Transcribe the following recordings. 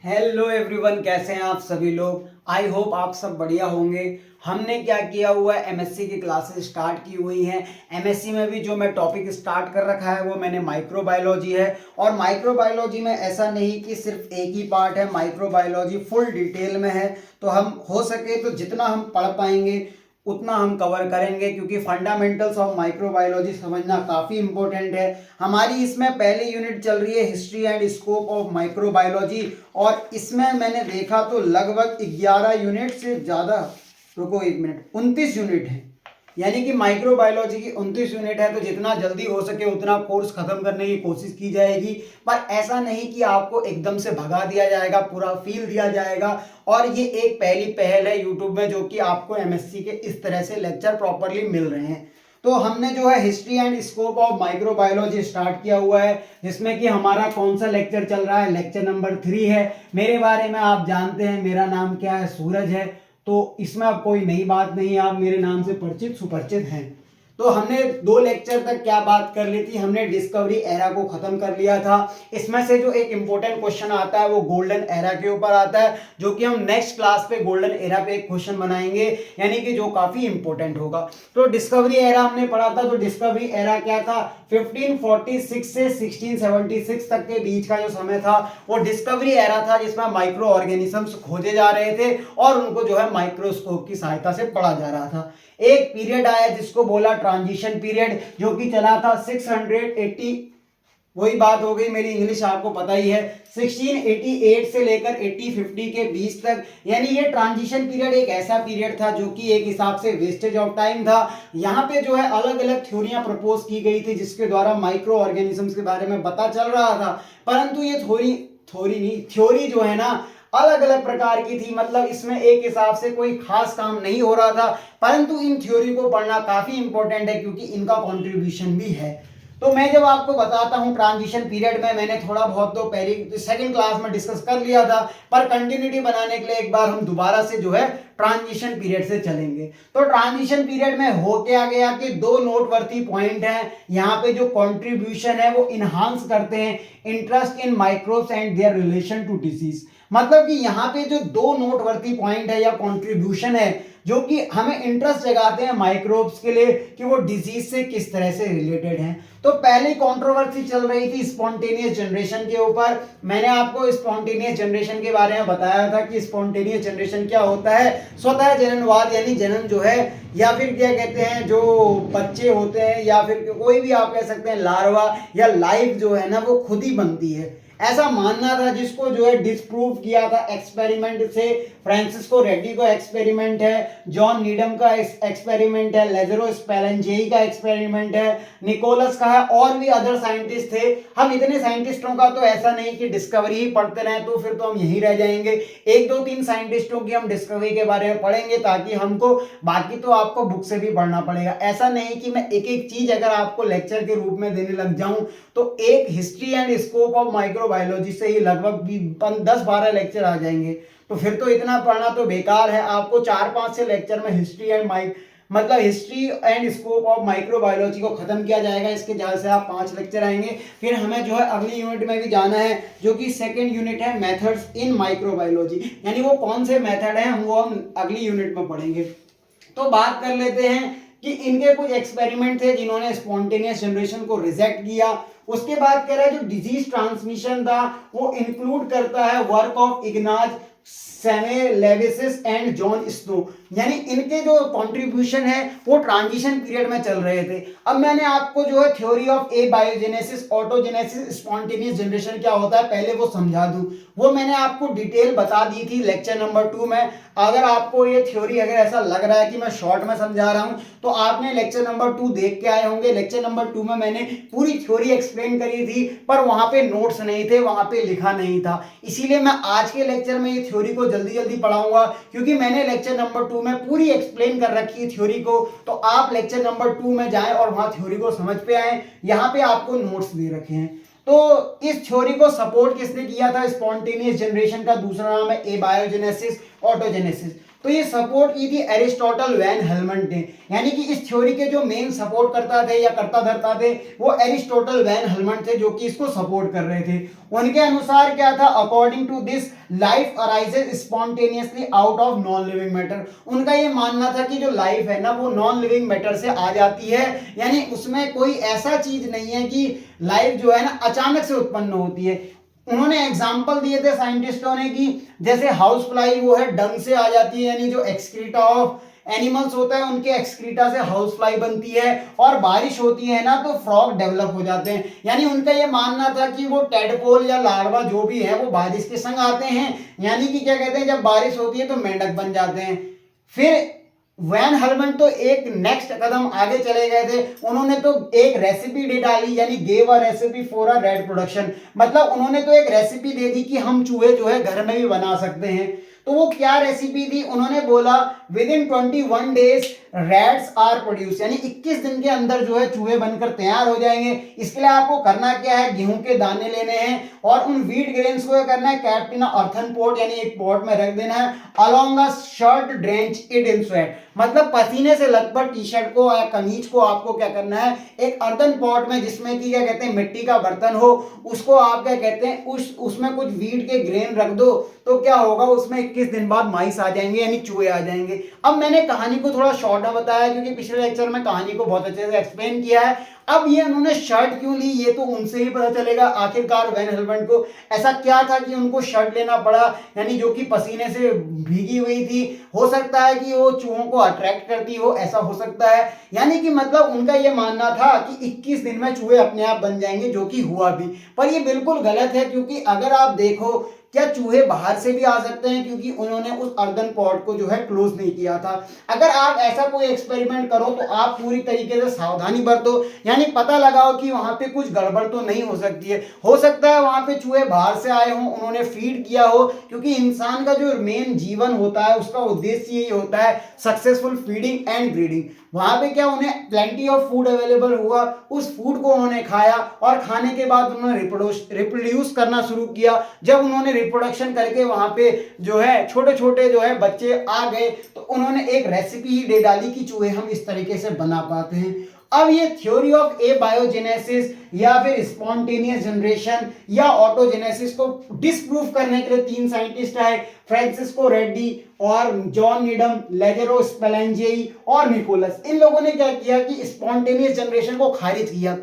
Hello everyone, कैसे हैं आप सभी लोग। आई होप आप सब बढ़िया होंगे। हमने क्या किया हुआ है, एमएससी की क्लासेस स्टार्ट की हुई हैं। एमएससी में भी जो मैं टॉपिक स्टार्ट कर रखा है वो मैंने माइक्रोबायोलॉजी है। और माइक्रोबायोलॉजी में ऐसा नहीं कि सिर्फ एक ही पार्ट है, माइक्रोबायोलॉजी फुल डिटेल में है। तो हम हो सके तो जितना हम पढ़ पाएंगे उतना हम कवर करेंगे, क्योंकि फंडामेंटल्स ऑफ माइक्रोबायोलॉजी समझना काफ़ी इंपॉर्टेंट है। हमारी इसमें पहली यूनिट चल रही है history and scope of microbiology, और इसमें मैंने देखा तो लगभग 11 यूनिट से ज़्यादा, रुको एक मिनट, 29 यूनिट है। यानी कि माइक्रोबायोलॉजी की 29 यूनिट है। तो जितना जल्दी हो सके उतना कोर्स खत्म करने की कोशिश की जाएगी। पर ऐसा नहीं कि आपको एकदम से भगा दिया जाएगा, पूरा फील दिया जाएगा। और ये एक पहली पहल है यूट्यूब में, जो कि आपको एमएससी के इस तरह से लेक्चर प्रॉपरली मिल रहे हैं। तो हमने जो है history and scope of microbiology start किया हुआ है, जिसमें कि हमारा कौन सा लेक्चर चल रहा है, लेक्चर नंबर 3 है। मेरे बारे में आप जानते हैं, मेरा नाम क्या है, सूरज है। तो इसमें अब कोई नई बात नहीं है, आप मेरे नाम से परिचित सुपरिचित हैं। तो हमने 2 लेक्चर तक क्या बात कर ली थी, हमने डिस्कवरी एरा को खत्म कर लिया था। इसमें से जो एक इंपॉर्टेंट क्वेश्चन आता है वो गोल्डन एरा के ऊपर आता है, जो कि हम नेक्स्ट क्लास पे गोल्डन एरा पे एक क्वेश्चन बनाएंगे, यानी कि जो काफी इंपॉर्टेंट होगा। तो डिस्कवरी एरा हमने पढ़ा था। तो डिस्कवरी एरा क्या था, 1546 से 1676 तक के बीच का जो समय था वो डिस्कवरी एरा था, जिसमें माइक्रो ऑर्गेनिजम्स खोजे जा रहे थे और उनको जो है माइक्रोस्कोप की सहायता से पढ़ा जा रहा था। एक पीरियड आया जिसको बोला ट्रांजिशन पीरियड, जो कि चला था 680, वही बात हो गई, मेरी इंग्लिश आपको पता ही है, 1688 से लेकर 1850 के बीच तक। यानी ये ट्रांजिशन पीरियड एक ऐसा पीरियड था जो कि एक हिसाब से वेस्टेज ऑफ टाइम था। यहाँ पे जो है अलग अलग थ्योरियां प्रपोज की गई थी, जिसके द्वारा माइक्रो ऑर्गेनिजम्स के बारे में पता चल रहा था। परंतु ये थ्योरी जो है ना, अलग अलग प्रकार की थी। मतलब इसमें एक हिसाब से कोई खास काम नहीं हो रहा था, परंतु इन थ्योरी को पढ़ना काफी इंपॉर्टेंट है, क्योंकि इनका कंट्रीब्यूशन भी है। तो मैं जब आपको बताता हूं ट्रांजिशन पीरियड में, मैंने थोड़ा बहुत तो पहली सेकंड क्लास में डिस्कस कर लिया था, पर कंटिन्यूटी बनाने के लिए एक बार हम दोबारा से जो है ट्रांजिशन पीरियड से चलेंगे। तो ट्रांजिशन पीरियड में हो क्या गया कि 2 नोटवर्थी पॉइंट हैं यहाँ पे, जो कंट्रीब्यूशन है वो इनहांस करते हैं interest in microbes and their relation to disease. मतलब कि यहाँ पे जो 2 नोटवर्थी पॉइंट है या कंट्रीब्यूशन है, जो कि हमें इंटरेस्ट जगाते हैं माइक्रोब्स के लिए कि वो डिजीज से किस तरह से रिलेटेड हैं। तो पहली कंट्रोवर्सी चल रही थी स्पॉन्टेनियस जनरेशन के ऊपर। मैंने आपको स्पॉन्टेनियस जनरेशन के बारे में बताया था कि स्पॉन्टेनियस जनरेशन क्या होता है, स्वतः जननवाद, यानी जनन जो है, या फिर क्या कहते हैं, जो बच्चे होते हैं या फिर कोई भी आप कह सकते हैं लार्वा या लाइफ जो है ना, वो खुद ही बनती है, ऐसा मानना था, जिसको जो है डिस्प्रूव किया था एक्सपेरिमेंट से। फ्रांसिस्को रेड्डी का एक्सपेरिमेंट है, जॉन नीडम का एक्सपेरिमेंट है, लेज़रो स्पेलेंजेई का एक्सपेरिमेंट है, निकोलस का है, और भी अदर साइंटिस्ट थे। हम इतने साइंटिस्टों का तो ऐसा नहीं कि डिस्कवरी ही पढ़ते रहे, तो फिर तो हम यहीं रह जाएंगे। 1 2 3 साइंटिस्टों की हम डिस्कवरी के बारे में पढ़ेंगे, ताकि हमको, बाकी तो आपको बुक से भी पढ़ना पड़ेगा। ऐसा नहीं कि मैं एक एक चीज अगर आपको लेक्चर के रूप में देने लग जाऊं तो एक history and scope of microbiology से ही लगभग 10 12 लेक्चर आ जाएंगे। तो फिर तो इतना पढ़ना तो बेकार है। आपको 4 5 से लेक्चर में history and scope of microbiology को खत्म किया जाएगा। इसके जहाँ से आप 5 लेक्चर आएंगे। फिर हमें जो है अगली यूनिट में भी जाना है, जो कि सेकंड यूनिट है मेथड्स इन माइक्रोबायोलॉजी, यानी वो कौन से मेथड है हम अगली यूनिट में पढ़ेंगे। तो बात कर लेते हैं कि इनके कुछ एक्सपेरिमेंट थे जिन्होंने स्पॉन्टेनियस जनरेशन को रिजेक्ट किया। उसके बाद कह रहा है जो डिजीज ट्रांसमिशन था वो इंक्लूड करता है work of Ignaz Semmelweis and John Snow, यानी इनके जो कंट्रीब्यूशन है वो ट्रांजिशन पीरियड में चल रहे थे। अब मैंने आपको जो है थ्योरी ऑफ एबायोजेनेसिस, ऑटोजेनेसिस, स्पॉन्टेनियस जनरेशन क्या होता है पहले वो समझा दूं। वो मैंने आपको डिटेल बता दी थी लेक्चर नंबर 2 में। अगर आपको ये थ्योरी अगर ऐसा लग रहा है कि मैं शॉर्ट में समझा रहा हूं, तो आपने लेक्चर नंबर 2 देख के आए होंगे। लेक्चर नंबर 2 में मैंने पूरी थ्योरी एक्सप्लेन करी थी, पर वहां पे नोट्स नहीं थे, वहां पे लिखा नहीं था। इसीलिए मैं आज के लेक्चर में ये थ्योरी को जल्दी जल्दी पढ़ाऊंगा, क्योंकि मैंने लेक्चर नंबर 2 में पूरी एक्सप्लेन कर रखी है थ्योरी को। तो आप लेक्चर नंबर 2 में जाएं और वहां थ्योरी को समझ पे आए। यहाँ पे आपको नोट्स दे रखे हैं। तो इस थ्योरी को सपोर्ट किसने किया था, स्पॉन्टेनियस जनरेशन का दूसरा नाम है एबायोजेनेसिस, ऑटोजेनेसिस। तो ये सपोर्ट की थी एरिस्टोटल वैन हेलमंट ने, यानी कि इस थ्योरी के जो मेन सपोर्ट करता थे या करता धरता थे वो एरिस्टोटल वैन हेलमंट थे, जो कि इसको सपोर्ट कर रहे थे। उनके अनुसार क्या था, according to this life arises spontaneously out of non living matter. उनका ये मानना था कि जो लाइफ है ना वो नॉन लिविंग मैटर से आ जाती है, यानी उसमें कोई ऐसा चीज नहीं है कि लाइफ जो है ना अचानक से उत्पन्न होती है। उन्होंने एग्जाम्पल दिए थे साइंटिस्टों ने कि जैसे हाउस फ्लाई वो है डंग से आ जाती है, यानी जो एक्सक्रीटा ऑफ एनिमल्स होता है उनके एक्सक्रीटा से हाउस फ्लाई बनती है, और बारिश होती है ना तो फ्रॉग डेवलप हो जाते हैं। यानी उनका ये मानना था कि वो टेडपोल या लार्वा जो भी है वो बारिश के संग आते हैं, यानी कि क्या कहते हैं जब बारिश होती है तो मेंढक बन जाते हैं। फिर वैन हेलमंट तो एक नेक्स्ट कदम आगे चले गए थे, उन्होंने तो एक रेसिपी दे डाली, यानी gave a recipe for a rat production. मतलब उन्होंने तो एक रेसिपी दे दी कि हम चूहे जो है घर में भी बना सकते हैं। तो वो क्या रेसिपी थी, उन्होंने बोला within 21 days rats are produce, यानी 21 दिन के अंदर जो है चूहे बनकर तैयार हो जाएंगे। इसके लिए आपको करना क्या है, गेहूं के दाने लेने हैं और उन व्हीट ग्रेन्स को करना है कैप्ट इन अर्थन पॉट, यानी एक पॉट में रख देना है, along a shirt drench it in sweat. मतलब पसीने से लथपथ टी शर्ट को या कमीज को आपको क्या करना है, एक अर्थन पॉट में जिसमें कि क्या कहते हैं मिट्टी का बर्तन हो, उसको आप क्या कहते हैं उसमें कुछ व्हीट के ग्रेन रख दो, तो क्या होगा उसमें 21 दिन बाद माइस आ जाएंगे, यानी चूहे आ जाएंगे। अब मैंने कहानी को थोड़ा शॉर्ट में बताया क्योंकि पिछले लेक्चर में कहानी को बहुत अच्छे से एक्सप्लेन किया है। अब ये उन्होंने शर्ट क्यों ली ये तो उनसे ही पता चलेगा, आखिरकार वैन हेलमंट को ऐसा क्या था कि उनको शर्ट लेना पड़ा, यानी जो कि पसीने से भीगी हुई थी। हो सकता है कि वो चूहों को अट्रैक्ट करती हो, ऐसा हो सकता है। यानी कि मतलब उनका ये मानना था कि 21 दिन में चूहे अपने आप बन जाएंगे, जो कि हुआ भी। पर ये बिल्कुल गलत है, क्योंकि अगर आप देखो क्या चूहे बाहर से भी आ सकते हैं, क्योंकि उन्होंने उस अर्दन पॉट को जो है क्लोज नहीं किया था। अगर आप ऐसा कोई एक्सपेरिमेंट करो तो आप पूरी तरीके से सावधानी बरतो, यानी पता लगाओ कि वहां पे कुछ गड़बड़ तो नहीं हो सकती है। हो सकता है वहां पे चूहे बाहर से आए हों, उन्होंने फीड किया हो, क्योंकि इंसान का जो मेन जीवन होता है उसका उद्देश्य यही होता है सक्सेसफुल फीडिंग एंड ब्रीडिंग। वहां पे क्या उन्हें प्लेंटी ऑफ फूड अवेलेबल हुआ, उस फूड को उन्होंने खाया और खाने के बाद उन्होंने रिप्रोड्यूस करना शुरू किया। जब उन्होंने रिप्रोडक्शन करके वहां पे जो है छोटे छोटे जो है बच्चे आ गए, तो उन्होंने एक रेसिपी ही दे डाली कि चूहे हम इस तरीके से बना पाते हैं। अब ये थ्योरी ऑफ एबायोजेनेसिस या फिर स्पॉन्टेनियस जनरेशन या ऑटोजेनेसिस को डिसप्रूव करने के लिए 3 साइंटिस्ट आए, फ्रांसिस्को रेड्डी और जॉन नीडम, लेजेरो स्पेलेंजेई और निकोलस। इन लोगों ने क्या किया कि स्पॉन्टेनियस जनरेशन को खारिज किया।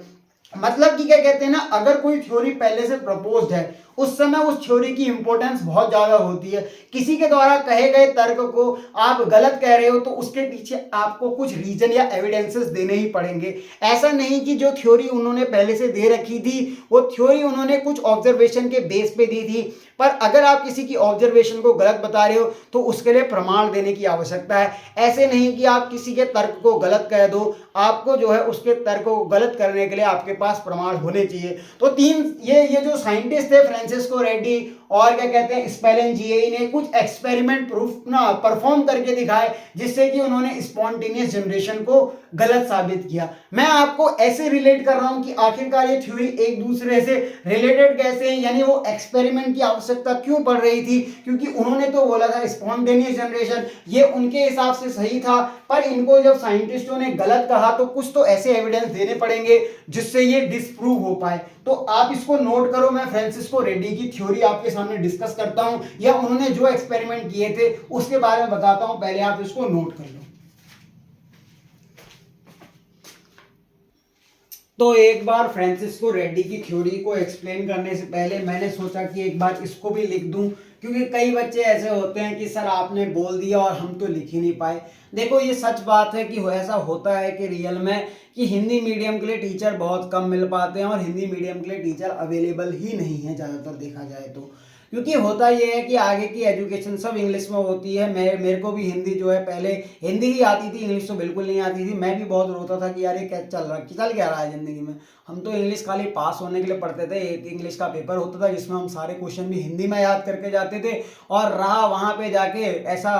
मतलब कि क्या कहते हैं ना, अगर कोई थ्योरी पहले से प्रपोज्ड है उस समय उस थ्योरी की इंपॉर्टेंस बहुत ज्यादा होती है। किसी के द्वारा कहे गए तर्क को आप गलत कह रहे हो तो उसके पीछे आपको कुछ रीजन या एविडेंसेस देने ही पड़ेंगे। ऐसा नहीं कि जो थ्योरी उन्होंने पहले से दे रखी थी वो थ्योरी उन्होंने कुछ ऑब्जर्वेशन के बेस पे दी थी, पर अगर आप किसी की ऑब्जर्वेशन को गलत बता रहे हो तो उसके लिए प्रमाण देने की आवश्यकता है। ऐसे नहीं कि आप किसी के तर्क को गलत कह दो, आपको जो है उसके तर्क को गलत करने के लिए आपके पास प्रमाण होने चाहिए। तो 3 ये जो साइंटिस्ट थे फ्रांसिस्को रेड्डी और क्या कहते हैं स्पेलेंजिएई ने कुछ एक्सपेरिमेंट प्रूफ ना परफॉर्म करके दिखाए, जिससे कि उन्होंने स्पॉन्टेनियस जनरेशन को गलत साबित किया। मैं आपको ऐसे रिलेट कर रहा हूं कि आखिरकार ये थ्योरी एक दूसरे से रिलेटेड कैसे हैं, यानी वो एक्सपेरिमेंट की आवश्यकता क्यों पड़ रही थी, क्योंकि उन्होंने तो बोला था स्पॉन्टेनियस जनरेशन, ये उनके हिसाब से सही था, पर इनको जब साइंटिस्टों ने गलत कहा तो कुछ तो ऐसे एविडेंस देने पड़ेंगे जिससे ये डिसप्रूव हो पाए। तो आप इसको नोट करो, मैं फ्रांसिस्को रेड्डी की थ्योरी आपके सामने डिस्कस करता हूं या उन्होंने जो एक्सपेरिमेंट किए थे उसके बारे में बताता हूं, पहले आप इसको नोट कर लो। तो एक बार फ्रांसिस्को रेड्डी की थ्योरी को एक्सप्लेन करने से पहले मैंने सोचा कि एक बार इसको भी लिख दूं, क्योंकि कई बच्चे ऐसे होते हैं कि सर आपने बोल दिया और हम तो लिख ही नहीं पाए। देखो ये सच बात है कि ऐसा होता है कि रियल में कि हिंदी मीडियम के लिए टीचर बहुत कम मिल पाते हैं और हिंदी मीडियम के लिए टीचर अवेलेबल ही नहीं है ज़्यादातर देखा जाए तो। क्योंकि होता ये है कि आगे की एजुकेशन सब इंग्लिश में होती है। मेरे को भी हिंदी जो है पहले हिंदी ही आती थी, इंग्लिश तो बिल्कुल नहीं आती थी। मैं भी बहुत रोता था कि यार ये क्या चल क्या रहा है ज़िंदगी में। हम तो इंग्लिश खाली पास होने के लिए पढ़ते थे। एक इंग्लिश का पेपर होता था जिसमें हम सारे क्वेश्चन भी हिंदी में याद करके जाते थे और रहा वहाँ पे जाके ऐसा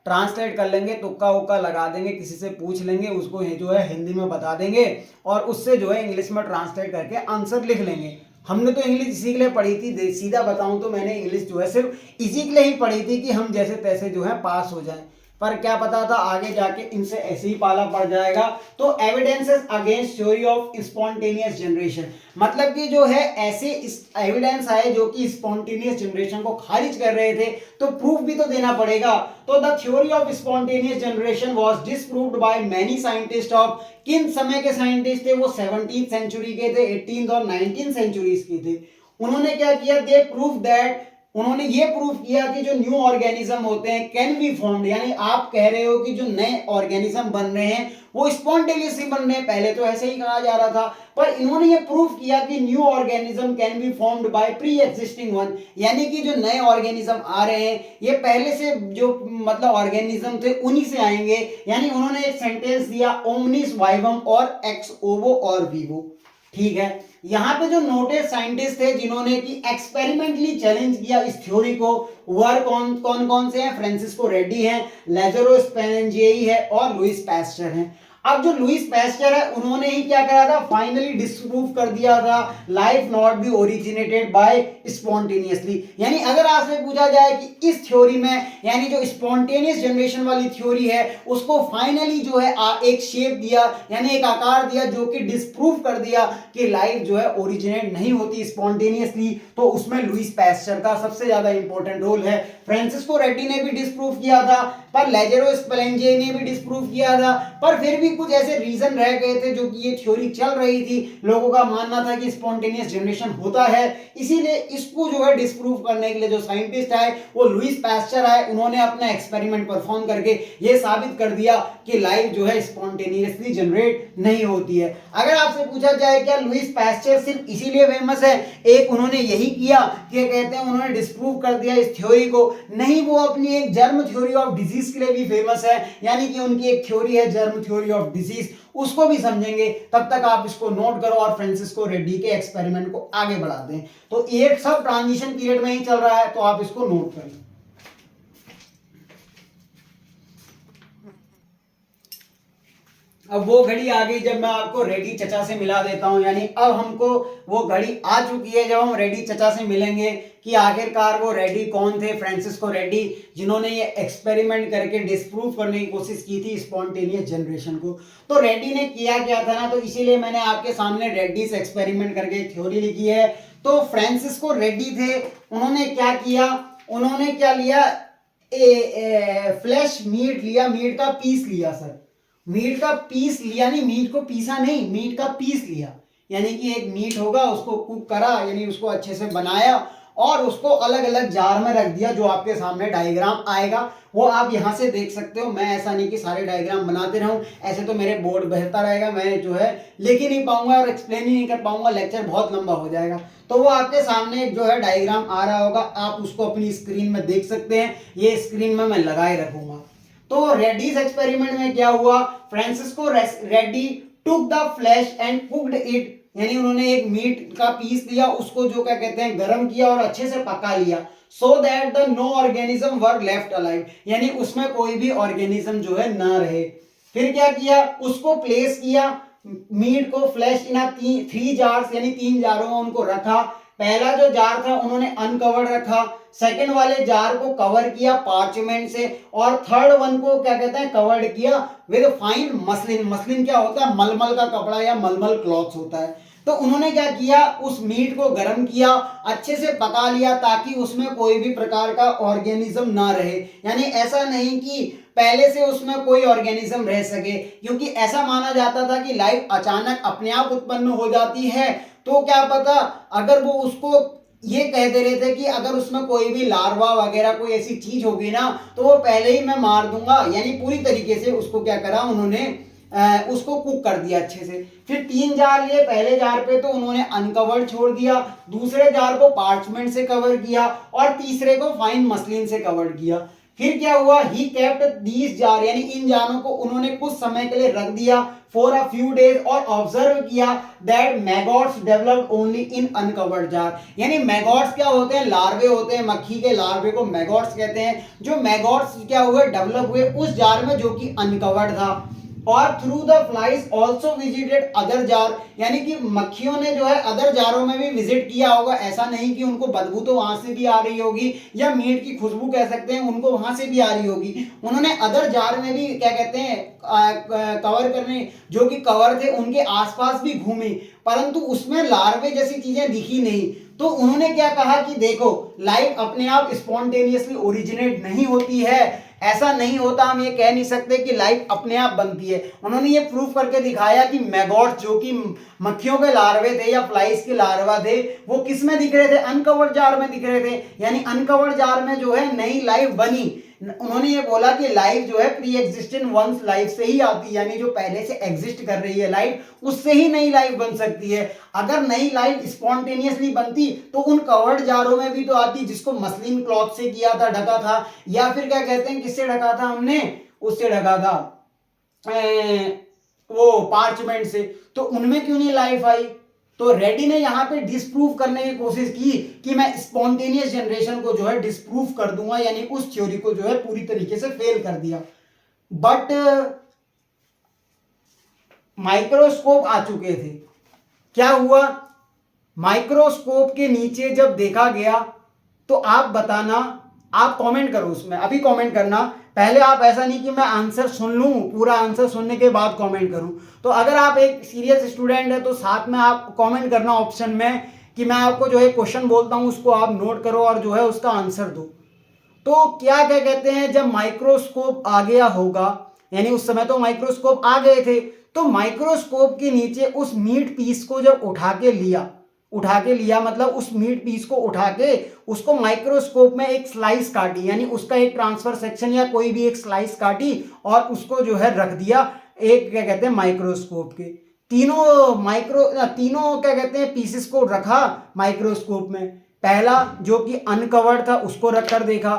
ट्रांसलेट कर लेंगे, तुक्का उक्का लगा देंगे, किसी से पूछ लेंगे, उसको जो है हिंदी में बता देंगे और उससे जो है इंग्लिश में ट्रांसलेट करके आंसर लिख लेंगे। हमने तो इंग्लिश इसी के लिए पढ़ी थी, सीधा बताऊं तो मैंने इंग्लिश जो है सिर्फ इसी के लिए ही पढ़ी थी कि हम जैसे तैसे जो है पास हो जाएं। पर क्या पता था आगे जाके इनसे ऐसे ही पाला पड़ जाएगा। तो evidences against theory of spontaneous generation, मतलब कि जो है ऐसे एविडेंस आए जो कि स्पॉन्टेनियस जनरेशन को खारिज कर रहे थे, तो प्रूफ भी तो देना पड़ेगा। तो the theory of spontaneous generation was disproved by many scientist of, किन समय के साइंटिस्ट थे वो 17th सेंचुरी के थे, 18th और 19th सेंचुरीज के थे। उन्होंने क्या किया, दे प्रूव दैट, उन्होंने ये प्रूफ किया कि जो न्यू ऑर्गेनिज्म होते हैं कैन बी फॉर्म्ड, यानी आप कह रहे हो कि जो नए ऑर्गेनिज्म बन रहे हैं वो स्पॉन्टेनियसली बन रहे हैं, पहले तो ऐसे ही कहा जा रहा था, पर इन्होंने ये प्रूफ किया कि new organism can be formed by pre existing one, यानी कि जो नए ऑर्गेनिज्म आ रहे हैं ये पहले से जो मतलब ऑर्गेनिज्म थे उन्हीं से आएंगे। यानी उन्होंने एक सेंटेंस दिया ओमनिस वाइवम और एक्स ओवो और वीवो, ठीक है। यहां पे जो नोटेड साइंटिस्ट थे जिन्होंने कि एक्सपेरिमेंटली चैलेंज किया इस थ्योरी को, वह कौन कौन से हैं, फ्रांसिस्को रेड्डी हैं, लाज़ारो स्पेलेंज़ेई है और लुइस पास्चर हैं। अब जो लुइस पास्चर है उन्होंने ही क्या करा था, फाइनली डिस्प्रूव कर दिया था life not be originated by spontaneously. यानी अगर आपसे पूछा जाए कि इस थ्योरी में, यानी जो स्पॉन्टेनियस जनरेशन वाली थ्योरी है उसको फाइनली जो है एक शेप दिया, यानी एक आकार दिया जो कि डिस्प्रूव कर दिया कि लाइफ जो है ओरिजिनेट नहीं होती स्पॉन्टेनियसली, तो उसमें लुइस पास्चर का सबसे ज्यादा इंपॉर्टेंट रोल है। फ्रांसिस्को रेड्डी ने भी डिस्प्रूव किया था, पर लाज़ारो स्पेलेंज़ेई ने भी डिस्प्रूव किया था, पर फिर भी कुछ ऐसे रीजन रह गए थे जो कि ये थ्योरी चल रही थी, लोगों का मानना था कि स्पॉन्टेनियस जनरेशन होता है, इसीलिए इसको जो है डिस्प्रूव करने के लिए जो साइंटिस्ट आए वो लुइस पास्चर आए, उन्होंने अपना एक्सपेरिमेंट परफॉर्म करके ये साबित कर दिया कि लाइफ जो है स्पॉन्टेनियसली जनरेट नहीं होती है। अगर आपसे पूछा जाए क्या लुइस पास्चर सिर्फ इसीलिए फेमस है, एक उन्होंने यही किया कि कहते हैं उन्होंने डिस्प्रूव कर दिया इस थ्योरी को, नहीं, वो अपनी एक जर्म थ्योरी ऑफ डिजीज के लिए भी फेमस है, यानी कि उनकी एक थ्योरी है जर्म थ्योरी ऑफ डिजीज, उसको भी समझेंगे। तब तक आप इसको नोट करो और फ्रांसिस्को रेड्डी के एक्सपेरिमेंट को आगे बढ़ा दें। तो ये सब ट्रांजिशन पीरियड में ही चल रहा है, तो आप इसको नोट करें। अब वो घड़ी आ गई जब मैं आपको रेड्डी चचा से मिला देता हूं, यानी अब हमको वो घड़ी आ चुकी है जब हम रेड्डी चचा से मिलेंगे कि आखिरकार वो रेड्डी कौन थे, फ्रांसिस्को रेड्डी, जिन्होंने ये एक्सपेरिमेंट करके डिस्प्रूव करने की कोशिश की थी स्पॉन्टेनियस जनरेशन को। तो रेड्डी ने किया क्या था ना, तो इसीलिए मैंने आपके सामने रेड्डी से एक्सपेरिमेंट करके थ्योरी लिखी है। तो फ्रांसिस्को रेड्डी थे, उन्होंने क्या किया, उन्होंने क्या लिया, फ्लैश मीट लिया, मीट का पीस लिया सर, मीट का पीस लिया, नहीं मीट को पीसा नहीं, मीट का पीस लिया, यानी कि एक मीट होगा उसको कुक करा, यानी उसको अच्छे से बनाया और उसको अलग अलग जार में रख दिया, जो आपके सामने डायग्राम आएगा वो आप यहां से देख सकते हो। मैं ऐसा नहीं कि सारे डायग्राम बनाते रहूं, ऐसे तो मेरे बोर्ड बहता रहेगा, मैं जो है लिख ही नहीं पाऊंगा और एक्सप्लेन ही नहीं कर पाऊंगा, लेक्चर बहुत लंबा हो जाएगा। तो वो आपके सामने जो है डायग्राम आ रहा होगा, आप उसको अपनी स्क्रीन में देख सकते हैं, ये स्क्रीन में मैं लगाए रखूंगा। तो रेड्डीज एक्सपेरिमेंट में क्या हुआ, Francisco Reddy took the flash and cooked it, यानी उन्होंने एक मीट का पीस लिया, उसको जो क्या कहते हैं गर्म किया और अच्छे से पका लिया, so that the no organism were left alive, यानी उसमें कोई भी ऑर्गेनिज्म जो है ना रहे। फिर क्या किया, उसको प्लेस किया, मीट को फ्लैश इन 3 जार्स, यानी 3 जारों में उनको रखा। पहला जो जार था उन्होंने अनकवर्ड रखा, सेकंड वाले जार को कवर किया पार्चमेंट से, और थर्ड वन को क्या कहते हैं कवर्ड किया विद फाइन मसलिन। मसलिन क्या होता है, मलमल का कपड़ा या मलमल क्लॉथ्स होता है। तो उन्होंने क्या किया, उस मीट को गर्म किया, अच्छे से पका लिया ताकि उसमें कोई भी प्रकार का ऑर्गेनिज्म ना रहे, यानी ऐसा नहीं कि पहले से उसमें कोई ऑर्गेनिज्म रह सके, क्योंकि ऐसा माना जाता था कि लाइफ अचानक अपने आप उत्पन्न हो जाती है, तो क्या पता अगर वो उसको ये कह दे रहे थे कि अगर उसमें कोई भी लार्वा वगैरह कोई ऐसी चीज होगी ना तो वो पहले ही मैं मार दूंगा, यानी पूरी तरीके से उसको क्या करा उन्होंने उसको कुक कर दिया अच्छे से। फिर 3 जार लिए, पहले जार पे तो उन्होंने अनकवर्ड छोड़ दिया, दूसरे जार को पार्चमेंट से कवर किया और तीसरे को फाइन मसलिन से कवर किया। फिर क्या हुआ, ही केप्ट दीज जार, यानी इन जानों को उन्होंने कुछ समय के लिए रख दिया फॉर अ फ्यू डेज, और ऑब्जर्व किया that maggots developed only in uncovered jar, यानी मैगॉट्स क्या होते हैं, लार्वे होते हैं, मक्खी के लार्वे को मैगॉट्स कहते हैं। जो मैगॉट्स क्या हुए, डेवलप हुए उस जार में जो कि अनकवर्ड था। और through the flies also visited other jar, यानी कि मक्खियों ने जो है अदर जारों में भी विजिट किया होगा। ऐसा नहीं कि उनको बदबू तो वहां से भी आ रही होगी या मीट की खुशबू कह सकते हैं उनको वहां से भी आ रही होगी। उन्होंने अदर जार में भी क्या कहते हैं कवर करने, जो कि कवर थे उनके आसपास भी घूमे, परंतु उसमें लार्वे जैसी चीजें दिखी नहीं। तो उन्होंने क्या कहा कि देखो लाइफ अपने आप स्पॉन्टेनियसली ओरिजिनेट नहीं होती है, ऐसा नहीं होता, हम ये कह नहीं सकते कि लाइफ अपने आप बनती है। उन्होंने ये प्रूफ करके दिखाया कि मैगॉट जो कि मक्खियों के लार्वे थे या फ्लाइज के लार्वा थे, वो किस में दिख रहे थे, अनकवर्ड जार में दिख रहे थे, यानी अनकवर्ड जार में जो है नई लाइफ बनी। उन्होंने ये बोला कि लाइफ जो है प्री एग्जिस्टेंट वंस लाइफ से ही आती है, यानी जो पहले से एग्जिस्ट कर रही है लाइफ उससे ही नई लाइफ बन सकती है। अगर नई लाइफ स्पॉन्टेनियसली बनती तो उन कवर्ड जारों में भी तो आती जिसको मसलिन क्लॉथ से किया था, ढका था, या फिर क्या कहते हैं किससे ढका था, हमने उससे ढका था वो पार्चमेंट से, तो उनमें क्यों नहीं लाइफ आई। तो रेड्डी ने यहाँ पे डिस्प्रूव करने की कोशिश की कि मैं स्पॉन्टेनियस जनरेशन को जो है डिस्प्रूव कर दूंगा, यानी उस थ्योरी को जो है पूरी तरीके से फेल कर दिया। बट माइक्रोस्कोप आ चुके थे, क्या हुआ, माइक्रोस्कोप के नीचे जब देखा गया तो आप बताना, आप कमेंट करो उसमें, अभी कमेंट करना, पहले आप ऐसा नहीं कि मैं आंसर सुन लूं, पूरा आंसर सुनने के बाद कमेंट करूं। तो अगर आप एक सीरियस स्टूडेंट है तो साथ में आप कमेंट करना ऑप्शन में कि मैं आपको जो है क्वेश्चन बोलता हूं उसको आप नोट करो और जो है उसका आंसर दो। तो क्या क्या कहते हैं, जब माइक्रोस्कोप आ गया होगा, यानी उस समय तो माइक्रोस्कोप आ गए थे, तो माइक्रोस्कोप के नीचे उस मीट पीस को जब उठा के लिया मतलब उस मीट पीस को उठा के उसको माइक्रोस्कोप में एक स्लाइस काटी, यानी उसका एक ट्रांसफर सेक्शन या कोई भी एक स्लाइस काटी और उसको जो है रख दिया एक क्या कहते हैं माइक्रोस्कोप के तीनों क्या कहते हैं पीसेस को रखा माइक्रोस्कोप में। पहला जो कि अनकवर्ड था उसको रखकर देखा,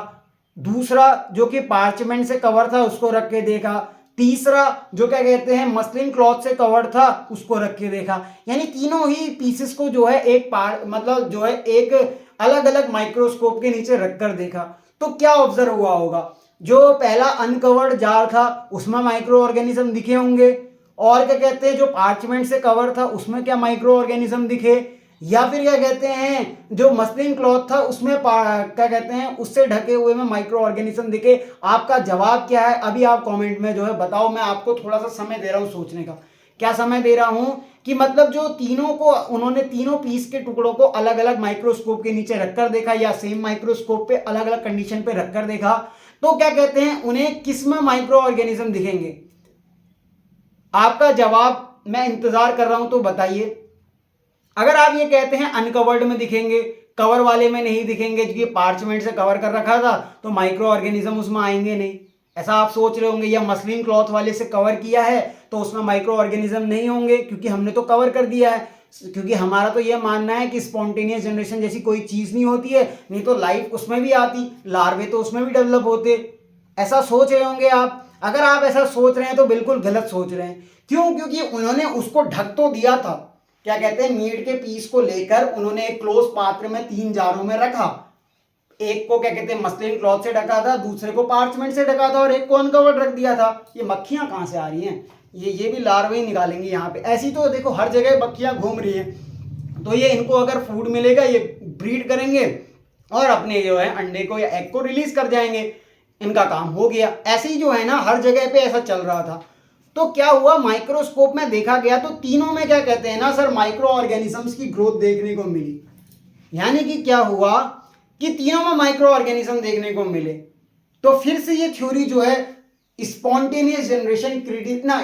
दूसरा जो कि पार्चमेंट से कवर था उसको रख के देखा, तीसरा जो क्या कहते हैं मसलिन क्लॉथ से कवर्ड था उसको रख के देखा, यानी तीनों ही पीसेस को जो है एक मतलब जो है एक अलग अलग माइक्रोस्कोप के नीचे रखकर देखा। तो क्या ऑब्जर्व हुआ होगा, जो पहला अनकवर्ड जार था उसमें माइक्रो ऑर्गेनिज्म दिखे होंगे, और क्या कहते हैं जो पार्चमेंट से कवर था उसमें क्या माइक्रो ऑर्गेनिज्म दिखे, या फिर क्या कहते हैं जो मसलिन क्लॉथ था उसमें क्या कहते हैं उससे ढके हुए में माइक्रो ऑर्गेनिज्म दिखे। आपका जवाब क्या है अभी आप कमेंट में जो है बताओ, मैं आपको थोड़ा सा समय दे रहा हूं सोचने का। क्या समय दे रहा हूं कि मतलब जो तीनों को उन्होंने तीनों पीस के टुकड़ों को अलग अलग माइक्रोस्कोप के नीचे रखकर देखा या सेम माइक्रोस्कोप पे अलग अलग कंडीशन पे रखकर देखा, तो क्या कहते हैं उन्हें किस में माइक्रो ऑर्गेनिज्म दिखेंगे। आपका जवाब मैं इंतजार कर रहा हूं, तो बताइए। अगर आप ये कहते हैं अनकवर्ड में दिखेंगे, कवर वाले में नहीं दिखेंगे क्योंकि पार्चमेंट से कवर कर रखा था तो माइक्रो ऑर्गेनिज्म उसमें आएंगे नहीं, ऐसा आप सोच रहे होंगे, या मसलिन क्लॉथ वाले से कवर किया है तो उसमें माइक्रो ऑर्गेनिज्म नहीं होंगे क्योंकि हमने तो कवर कर दिया है, क्योंकि हमारा तो यह मानना है कि स्पॉन्टेनियस जनरेशन जैसी कोई चीज नहीं होती है, नहीं तो लाइफ उसमें भी आती, लार्वे तो उसमें भी डेवलप होते, ऐसा सोच रहे होंगे आप। अगर आप ऐसा सोच रहे हैं तो बिल्कुल गलत सोच रहे हैं। क्यों, क्योंकि उन्होंने उसको ढक तो दिया था, क्या कहते हैं मीट के पीस को लेकर उन्होंने एक क्लोज पात्र में 3 जारों में रखा, एक को क्या कहते हैं मसलिन क्लॉथ से ढका था, दूसरे को पार्चमेंट से ढका था और एक को अनकवर्ड रख दिया था। ये मक्खियां कहां से आ रही हैं, ये भी लार्वे ही निकालेंगी यहाँ पे। ऐसी तो देखो हर जगह मक्खियां घूम रही हैं, तो ये इनको अगर फूड मिलेगा ये ब्रीड करेंगे और अपने जो है अंडे को या एग को रिलीज कर जाएंगे, इनका काम हो गया। ऐसे ही जो है ना हर जगह पे ऐसा चल रहा था। तो क्या हुआ, माइक्रोस्कोप में देखा गया तो तीनों में क्या कहते हैं ना सर माइक्रो ऑर्गेनिजम्स की ग्रोथ देखने को मिली, यानी कि क्या हुआ कि तीनों में माइक्रो ऑर्गेनिज्म देखने को मिले। तो फिर से ये थ्योरी जो है स्पॉन्टेनियस जनरेशन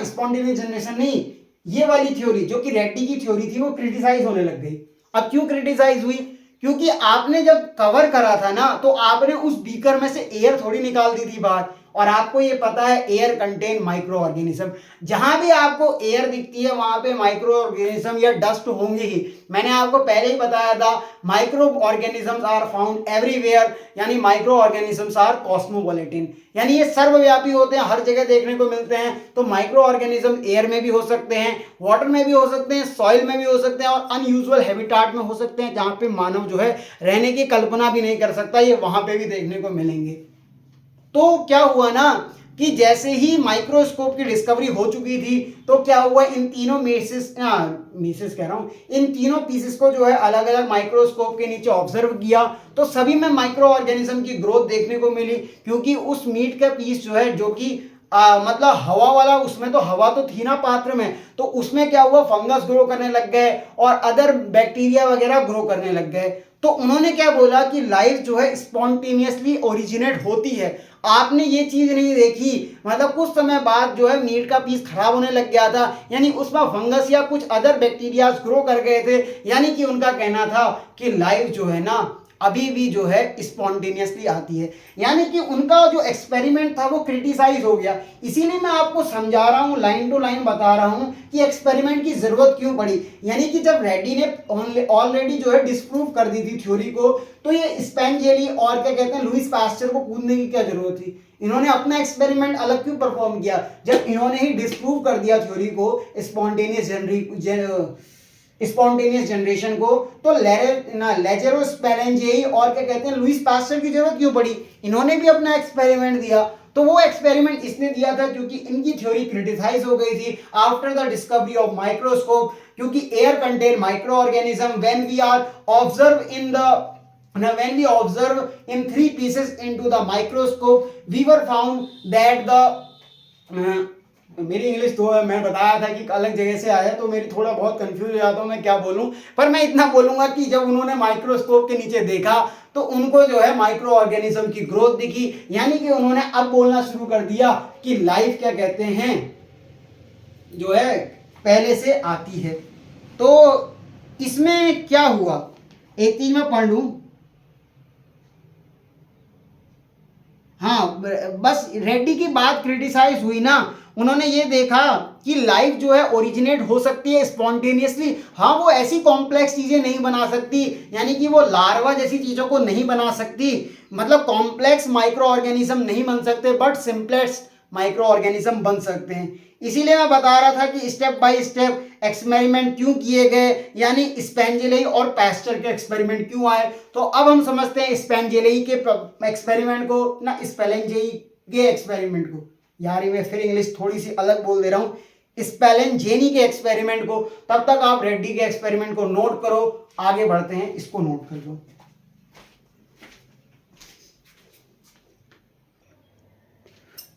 स्पॉन्टेनियस जनरेशन नहीं, ये वाली थ्योरी जो कि रेड्डी की थ्योरी थी वो क्रिटिसाइज होने लग गई। अब क्यों क्रिटिसाइज हुई, क्योंकि आपने जब कवर करा था ना तो आपने उस बीकर में से एयर थोड़ी निकाल दी थी बाहर, और आपको ये पता है एयर कंटेन माइक्रो ऑर्गेनिज्म, जहां भी आपको एयर दिखती है वहां पे माइक्रो ऑर्गेनिज्म या डस्ट होंगे ही। मैंने आपको पहले ही बताया था micro organisms are found everywhere, यानी माइक्रो ऑर्गेनिजम्स आर कॉस्मोपॉलिटन, यानी ये सर्वव्यापी होते हैं, हर जगह देखने को मिलते हैं। तो माइक्रो ऑर्गेनिज्म एयर में भी हो सकते हैं, वाटर में भी हो सकते हैं, सॉइल में भी हो सकते हैं और अनयूजुअल हैबिटाट में हो सकते हैं जहां पे मानव जो है रहने की कल्पना भी नहीं कर सकता, ये वहां पे भी देखने को मिलेंगे। तो क्या हुआ ना, कि जैसे ही माइक्रोस्कोप की डिस्कवरी हो चुकी थी तो क्या हुआ, इन तीनों मीसेस कह रहा हूँ, इन तीनों पीसेस को जो है अलग अलग माइक्रोस्कोप के नीचे ऑब्जर्व किया तो सभी में माइक्रो ऑर्गेनिज्म की ग्रोथ देखने को मिली, क्योंकि उस मीट का पीस जो है जो कि मतलब हवा वाला, उसमें तो हवा तो थी ना पात्र में, तो उसमें क्या हुआ, फंगस ग्रो करने लग गए और अदर बैक्टीरिया वगैरह ग्रो करने लग गए। तो उन्होंने क्या बोला कि लाइफ जो है स्पॉन्टेनियसली ओरिजिनेट होती है। आपने ये चीज नहीं देखी, मतलब कुछ समय बाद जो है मीट का पीस खराब होने लग गया था, यानी उसमें फंगस या कुछ अदर बैक्टीरिया ग्रो कर गए थे, यानी कि उनका कहना था कि लाइफ जो है ना अभी भी जो है स्पॉन्टेनियसली आती है, यानी कि उनका जो एक्सपेरिमेंट था वो क्रिटिसाइज हो गया। इसीलिए मैं आपको समझा रहा हूँ, लाइन टू लाइन बता रहा हूँ कि एक्सपेरिमेंट की जरूरत क्यों पड़ी। यानी कि जब रेड्डी ने ऑलरेडी जो है डिस्प्रूव कर दी थी थ्योरी को, तो ये स्पेंजेली और क्या कहते हैं लुईस पास्चर को कूदने की क्या जरूरत थी। इन्होंने अपना एक्सपेरिमेंट अलग क्यों परफॉर्म किया जब इन्होंने ही डिस्प्रूव कर दिया थ्योरी को, स्पॉन्टेनियस जनरेशन को। तो लेजेरो स्पेलेंजेई और क्या कहते हैं लुईस पास्चर की जरूरत क्यों पड़ी, इन्होंने भी अपना एक्सपेरिमेंट दिया। तो वो एक्सपेरिमेंट इसने दिया था क्योंकि इनकी थ्योरी क्रिटिसाइज हो गई थी after the discovery of microscope, क्योंकि air contain microorganism when we are observe in the Now, when we observe in 3 pieces into the microscope, we were found that मेरी इंग्लिश तो मैं बताया था कि अलग जगह से आया तो मेरी थोड़ा बहुत कंफ्यूज हो जाता हूँ मैं क्या बोलूँ, पर मैं इतना बोलूँगा कि जब उन्होंने माइक्रोस्कोप के नीचे देखा तो उनको जो है माइक्रो ऑर्गेनिज्म की ग्रोथ दिखी, यानी कि उन्होंने अब बोलना शुरू कर दिया कि लाइफ क्या कहते हैं जो है पहले से आती है। तो इसमें क्या हुआ, एक चीज मैं पढ़ लूँ। हाँ, बस रेड्डी की बात क्रिटिसाइज हुई ना, उन्होंने ये देखा कि लाइफ जो है ओरिजिनेट हो सकती है स्पॉन्टेनियसली। हाँ, वो ऐसी कॉम्प्लेक्स चीजें नहीं बना सकती, यानी कि वो लार्वा जैसी चीजों को नहीं बना सकती, मतलब कॉम्प्लेक्स माइक्रो ऑर्गेनिज्म नहीं बन सकते, बट सिंपलेस्ट माइक्रो ऑर्गेनिज्म बन सकते हैं। इसीलिए मैं बता रहा था कि स्टेप बाय स्टेप एक्सपेरिमेंट क्यों किए गए, यानी स्पेंजेलेई और पास्चर के एक्सपेरिमेंट क्यों आए। तो अब हम समझते हैं स्पेंजेलेई के एक्सपेरिमेंट को ना स्पेलेंजेई के एक्सपेरिमेंट को। यार मैं फिर इंग्लिश थोड़ी सी अलग बोल दे रहा हूँ, स्पेलेंजेनी के एक्सपेरिमेंट को। तब तक आप रेड्डी के एक्सपेरिमेंट को नोट करो, आगे बढ़ते हैं, इसको नोट कर लो।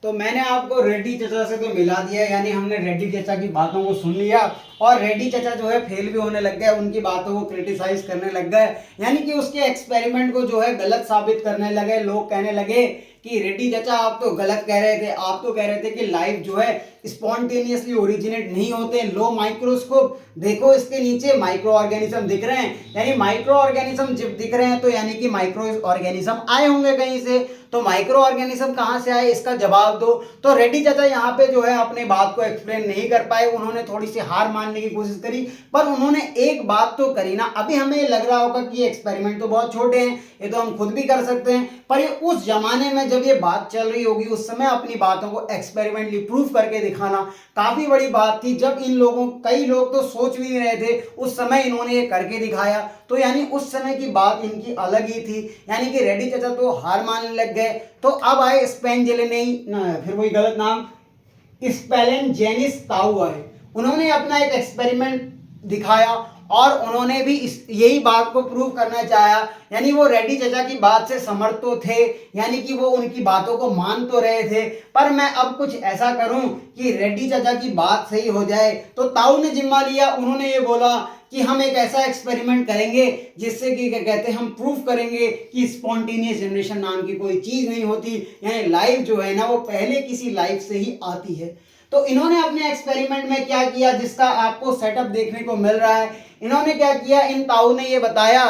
तो मैंने आपको रेड्डी चचा से तो मिला दिया, यानी हमने रेड्डी चचा की बातों को सुन लिया और रेड्डी चचा जो है फेल भी होने लग गए, उनकी बातों को क्रिटिसाइज करने लग गए, यानी कि उसके एक्सपेरिमेंट को जो है गलत साबित करने लगे। लोग कहने लगे कि रेड्डी चचा आप तो गलत कह रहे थे, आप तो कह रहे थे कि लाइफ जो है स्पॉन्टेनियसली ओरिजिनेट नहीं होते। लो माइक्रोस्कोप देखो, इसके नीचे माइक्रो ऑर्गेनिज्म दिख रहे हैं, यानी माइक्रो ऑर्गेनिज्म जब दिख रहे हैं तो यानी कि माइक्रो ऑर्गेनिज्म आए होंगे कहीं से। तो माइक्रो ऑर्गेनिज्म कहाँ से आए, इसका जवाब दो। तो रेड्डी चाचा यहाँ पे जो है अपने बात को एक्सप्लेन नहीं कर पाए, उन्होंने थोड़ी सी हार मानने की कोशिश करी, पर उन्होंने एक बात तो करी ना। अभी हमें लग रहा होगा कि ये एक्सपेरिमेंट तो बहुत छोटे हैं, ये तो हम खुद भी कर सकते हैं, पर ये उस जमाने में जब ये बात चल रही होगी उस समय अपनी बातों को एक्सपेरिमेंटली प्रूफ करके दिखाना काफी बड़ी बात थी। जब इन लोगों, कई लोग तो सोच भी नहीं रहे थे, उस समय इन्होंने ये करके दिखाया, तो यानी उस समय की बात इनकी अलग ही थी। यानी कि रेड्डी चाचा तो हार मानने लग गए। तो अब आए स्पेंजेलेई, फिर वही गलत नाम, स्पेलेंजेनिस ताऊ आए। उन्होंने अपना एक एक्सपेरिमेंट दिखाया और उन्होंने भी यही बात को प्रूव करना चाहा, यानी वो रेड्डी चाचा की बात से समर्थ तो थे, यानी कि वो उनकी बातों को मान तो रहे थे, पर मैं अब कुछ ऐसा करूं कि रेड्डी चाचा की बात सही हो जाए। तो ताऊ ने जिम्मा लिया, उन्होंने ये बोला कि हम एक ऐसा एक्सपेरिमेंट करेंगे जिससे कि क्या कहते हैं हम प्रूफ करेंगे कि स्पॉन्टेनियस जनरेशन नाम की कोई चीज नहीं होती, यानी लाइफ जो है ना वो पहले किसी लाइफ से ही आती है। तो इन्होंने अपने एक्सपेरिमेंट में क्या किया, जिसका आपको सेटअप देखने को मिल रहा है। इन्होंने क्या किया, इन ताऊ ने ये बताया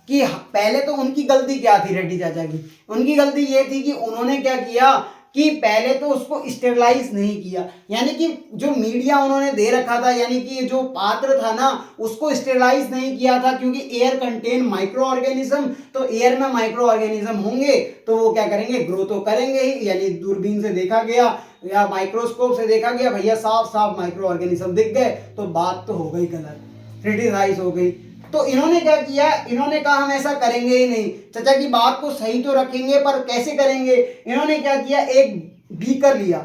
कि पहले तो उनकी गलती क्या थी, रेड्डी चाचा की उनकी गलती ये थी कि उन्होंने क्या किया कि पहले तो उसको स्टेरलाइज नहीं किया, यानी कि जो मीडिया उन्होंने दे रखा था, यानी कि जो पात्र था ना उसको स्टेरलाइज नहीं किया था, क्योंकि एयर कंटेन माइक्रो ऑर्गेनिज्म, तो एयर में माइक्रो ऑर्गेनिज्म होंगे तो वो क्या करेंगे, ग्रो तो करेंगे ही। यानी दूरबीन से देखा गया या माइक्रोस्कोप से देखा गया, भैया साफ साफ माइक्रो ऑर्गेनिज्म दिख गए, तो बात तो हो गई गलत, क्रिटिसाइज हो गई। तो इन्होंने क्या किया, इन्होंने कहा हम ऐसा करेंगे ही नहीं, चाचा की बात को सही तो रखेंगे पर कैसे करेंगे। इन्होंने क्या किया, एक बीकर लिया,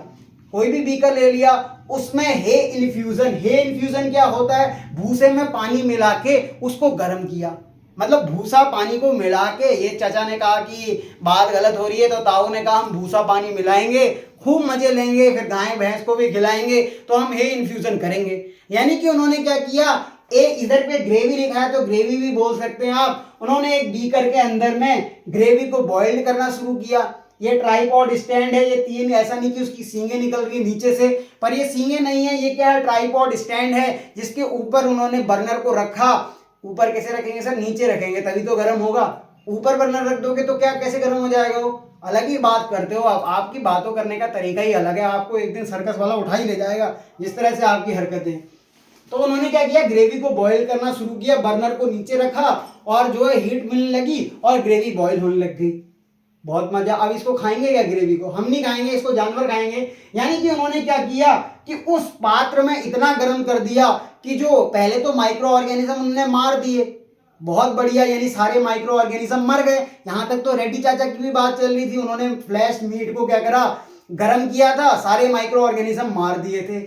कोई भी बीकर ले लिया, उसमें हे इन्फ्यूजन क्या होता है, भूसे में पानी मिला के उसको गर्म किया। मतलब भूसा पानी को मिला के, ये चाचा ने कहा कि बात गलत हो रही है, तो ताऊ ने कहा हम भूसा पानी मिलाएंगे, खूब मजे लेंगे, फिर गाय भैंस को भी खिलाएंगे, तो हम हे इन्फ्यूजन करेंगे। यानी कि उन्होंने क्या किया, इधर पे ग्रेवी लिखा है तो ग्रेवी भी बोल सकते हैं आप। उन्होंने एक बीकर के अंदर में ग्रेवी को बॉइल्ड करना शुरू किया। ये ट्राइपॉड स्टैंड है, ये तीन, ऐसा नहीं कि उसकी सींगे निकल रही नीचे से, पर ये सींगे नहीं है, ये क्या है, ट्राइपॉड स्टैंड है, जिसके ऊपर उन्होंने बर्नर को रखा। ऊपर कैसे रखेंगे सर, नीचे रखेंगे तभी तो गर्म होगा। ऊपर बर्नर रख दोगे तो क्या कैसे गर्म हो जाएगा, वो अलग ही बात करते हो आप, आपकी बातों करने का तरीका ही अलग है। आपको एक दिन सर्कस वाला उठा ही ले जाएगा जिस तरह से आपकी हरकतें। तो उन्होंने क्या किया, ग्रेवी को बॉईल करना शुरू किया, बर्नर को नीचे रखा और जो है हीट मिलने लगी और ग्रेवी बॉईल होने लग गई। बहुत मजा। अब इसको खाएंगे क्या, ग्रेवी को? हम नहीं खाएंगे, इसको जानवर खाएंगे। यानी कि उन्होंने क्या किया कि उस पात्र में इतना गर्म कर दिया कि जो पहले तो माइक्रो ऑर्गेनिज्म उन्होंने मार दिए, बहुत बढ़िया, यानी सारे माइक्रो ऑर्गेनिज्म मर गए। यहां तक तो रेड्डी चाचा की भी बात चल रही थी, उन्होंने फ्लैश मीट को क्या करा, गर्म किया था, सारे माइक्रो ऑर्गेनिज्म मार दिए थे।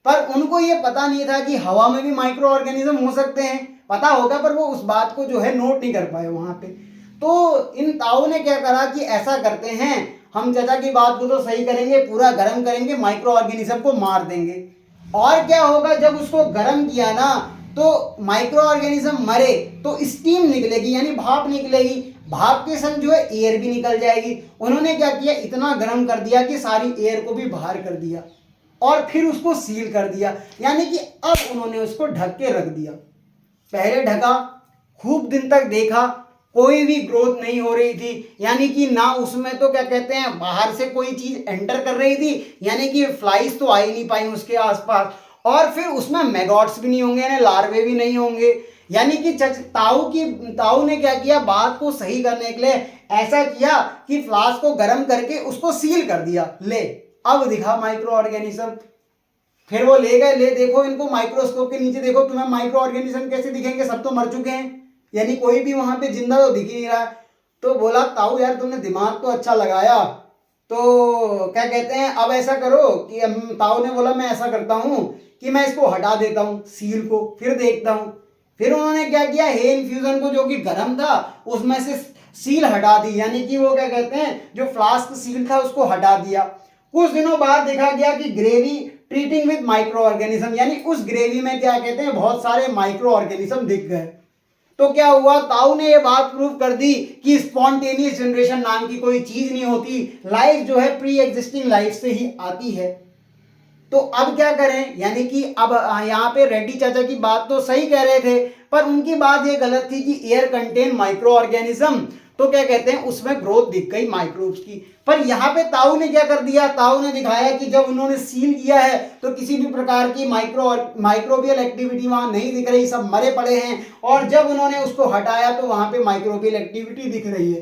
पर उनको ये पता नहीं था कि हवा में भी माइक्रो ऑर्गेनिज्म हो सकते हैं। पता होगा पर वो उस बात को जो है नोट नहीं कर पाए वहां पे। तो इन ताऊ ने क्या करा कि ऐसा करते हैं, हम चाचा की बात को तो सही करेंगे, पूरा गर्म करेंगे, माइक्रो ऑर्गेनिज्म को मार देंगे। और क्या होगा, जब उसको गर्म किया ना तो माइक्रो ऑर्गेनिज्म मरे तो स्टीम निकलेगी, यानी भाप निकलेगी, भाप के संग जो है एयर भी निकल जाएगी। उन्होंने क्या किया, इतना गर्म कर दिया कि सारी एयर को भी बाहर कर दिया और फिर उसको सील कर दिया। यानी कि अब उन्होंने उसको ढक के रख दिया। पहले ढका, खूब दिन तक देखा, कोई भी ग्रोथ नहीं हो रही थी, यानी कि ना उसमें तो क्या कहते हैं बाहर से कोई चीज एंटर कर रही थी, यानी कि फ्लाइज तो आ ही नहीं पाई उसके आसपास, और फिर उसमें मैगॉट्स भी नहीं होंगे, यानी लार्वे भी नहीं होंगे। यानी कि ताऊ ने क्या किया, बात को सही करने के लिए ऐसा किया कि फ्लास्क को गर्म करके उसको सील कर दिया। ले अब दिखा माइक्रो ऑर्गेनिज्म। फिर वो ले गए, ले देखो इनको माइक्रोस्कोप के नीचे देखो, तुम्हें माइक्रो ऑर्गेनिज्म कैसे दिखेंगे, सब तो मर चुके हैं, यानी कोई भी वहां पे जिंदा तो दिख ही नहीं रहा। तो बोला ताऊ यार तुमने दिमाग तो अच्छा लगाया, तो क्या कहते हैं अब ऐसा करो कि ताऊ ने बोला मैं ऐसा करता हूं कि मैं इसको हटा देता हूं सील को, फिर देखता हूं। फिर उन्होंने क्या किया, हे इन्फ्यूजन को जो कि गर्म था उसमें से सील हटा दी, यानी कि वो क्या कहते हैं जो फ्लास्क सील था उसको हटा दिया। कुछ दिनों बाद देखा गया कि gravy treating with micro organism, यानी उस ग्रेवी में क्या कहते हैं बहुत सारे माइक्रो ऑर्गेनिज्म दिख गए। तो क्या हुआ, ताऊ ने ये बात प्रूव कर दी कि स्पॉन्टेनियस जनरेशन नाम की कोई चीज नहीं होती, लाइफ जो है प्री एग्जिस्टिंग लाइफ से ही आती है। तो अब क्या करें, यानी कि अब यहाँ पे रेड्डी चाचा की बात तो सही कह रहे थे, पर उनकी बात ये गलत थी कि एयर कंटेन माइक्रो ऑर्गेनिज्म, तो क्या कहते हैं उसमें ग्रोथ दिख गई माइक्रोब्स की। पर यहाँ पे ताऊ ने क्या कर दिया, ताऊ ने दिखाया कि जब उन्होंने सील किया है तो किसी भी प्रकार की माइक्रोबियल एक्टिविटी वहां नहीं दिख रही, सब मरे पड़े हैं, और जब उन्होंने उसको हटाया तो वहां पे माइक्रोबियल एक्टिविटी दिख रही है।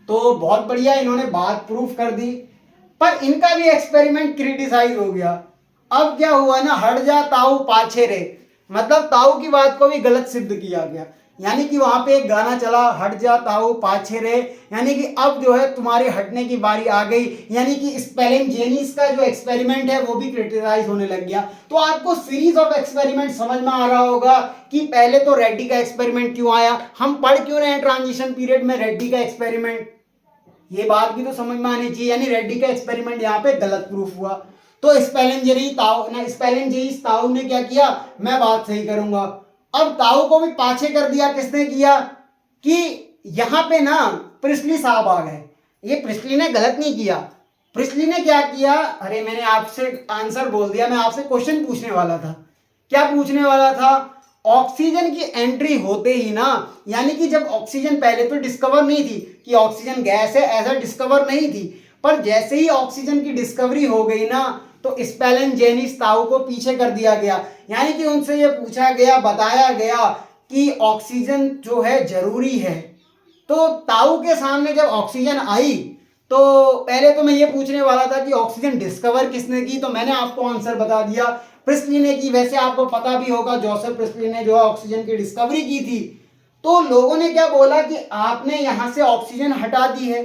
तो बहुत बढ़िया, इन्होंने बात प्रूफ कर दी, पर इनका भी एक्सपेरिमेंट क्रिटिसाइज हो गया। अब क्या हुआ ना, हट जा ताऊ पाछे रे, मतलब ताऊ की बात को भी गलत सिद्ध किया गया। यानी कि वहां पे एक गाना चला, हट जा ताऊ पाछे रे, यानी कि अब जो है तुम्हारी हटने की बारी आ गई। यानी कि स्पेलिंजेनिस का जो एक्सपेरिमेंट है वो भी क्रिटिसाइज होने लग गया। तो आपको सीरीज ऑफ एक्सपेरिमेंट समझ में आ रहा होगा कि पहले तो रेड्डी का एक्सपेरिमेंट क्यों आया, हम पढ़ क्यों रहे हैं ट्रांजिशन पीरियड में रेड्डी का एक्सपेरिमेंट, ये बात भी तो समझ में आनी चाहिए। यानी रेड्डी का एक्सपेरिमेंट यहाँ पे गलत प्रूफ हुआ। तो स्पेलिंजेनिस ताऊ ने क्या किया, मैं बात सही करूंगा। अब ताऊ को भी पाछे कर दिया, किसने किया कि यहां पे ना प्रिस्ली साहब आ गए। ये प्रिस्ली ने गलत नहीं किया, प्रिस्ली ने क्या किया, अरे मैंने आपसे आंसर बोल दिया, मैं आपसे क्वेश्चन पूछने वाला था। क्या पूछने वाला था, ऑक्सीजन की एंट्री होते ही ना, यानी कि जब ऑक्सीजन पहले तो डिस्कवर नहीं थी कि ऑक्सीजन गैस है, ऐसा डिस्कवर नहीं थी, पर जैसे ही ऑक्सीजन की डिस्कवरी हो गई ना तो स्पेलिंजेनिस ताऊ को पीछे कर दिया गया। यानी कि उनसे ये पूछा गया, बताया गया कि ऑक्सीजन जो है जरूरी है। तो ताऊ के सामने जब ऑक्सीजन आई तो पहले तो मैं ये पूछने वाला था कि ऑक्सीजन डिस्कवर किसने की, तो मैंने आपको आंसर बता दिया, प्रिस्ली ने की। वैसे आपको पता भी होगा जोसेफ प्रिस्ली ने जो है ऑक्सीजन की डिस्कवरी की थी। तो लोगों ने क्या बोला कि आपने यहां से ऑक्सीजन हटा दी है,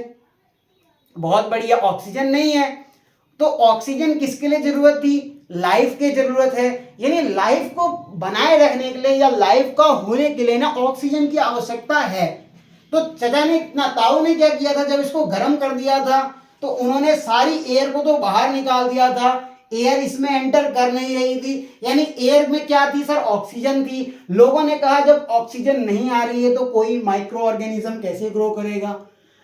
बहुत बढ़िया, ऑक्सीजन नहीं है। तो ऑक्सीजन किसके लिए जरूरत थी? लाइफ की जरूरत है, यानी लाइफ को बनाए रखने के लिए या लाइफ का होने के लिए ना ऑक्सीजन की आवश्यकता है। तो चचा ने ना ताऊ ने क्या किया था, जब इसको गर्म कर दिया था तो उन्होंने सारी एयर को तो बाहर निकाल दिया था, एयर इसमें एंटर कर नहीं रही थी। यानी एयर में क्या थी सर? ऑक्सीजन थी। लोगों ने कहा जब ऑक्सीजन नहीं आ रही है तो कोई माइक्रो ऑर्गेनिज्म कैसे ग्रो करेगा।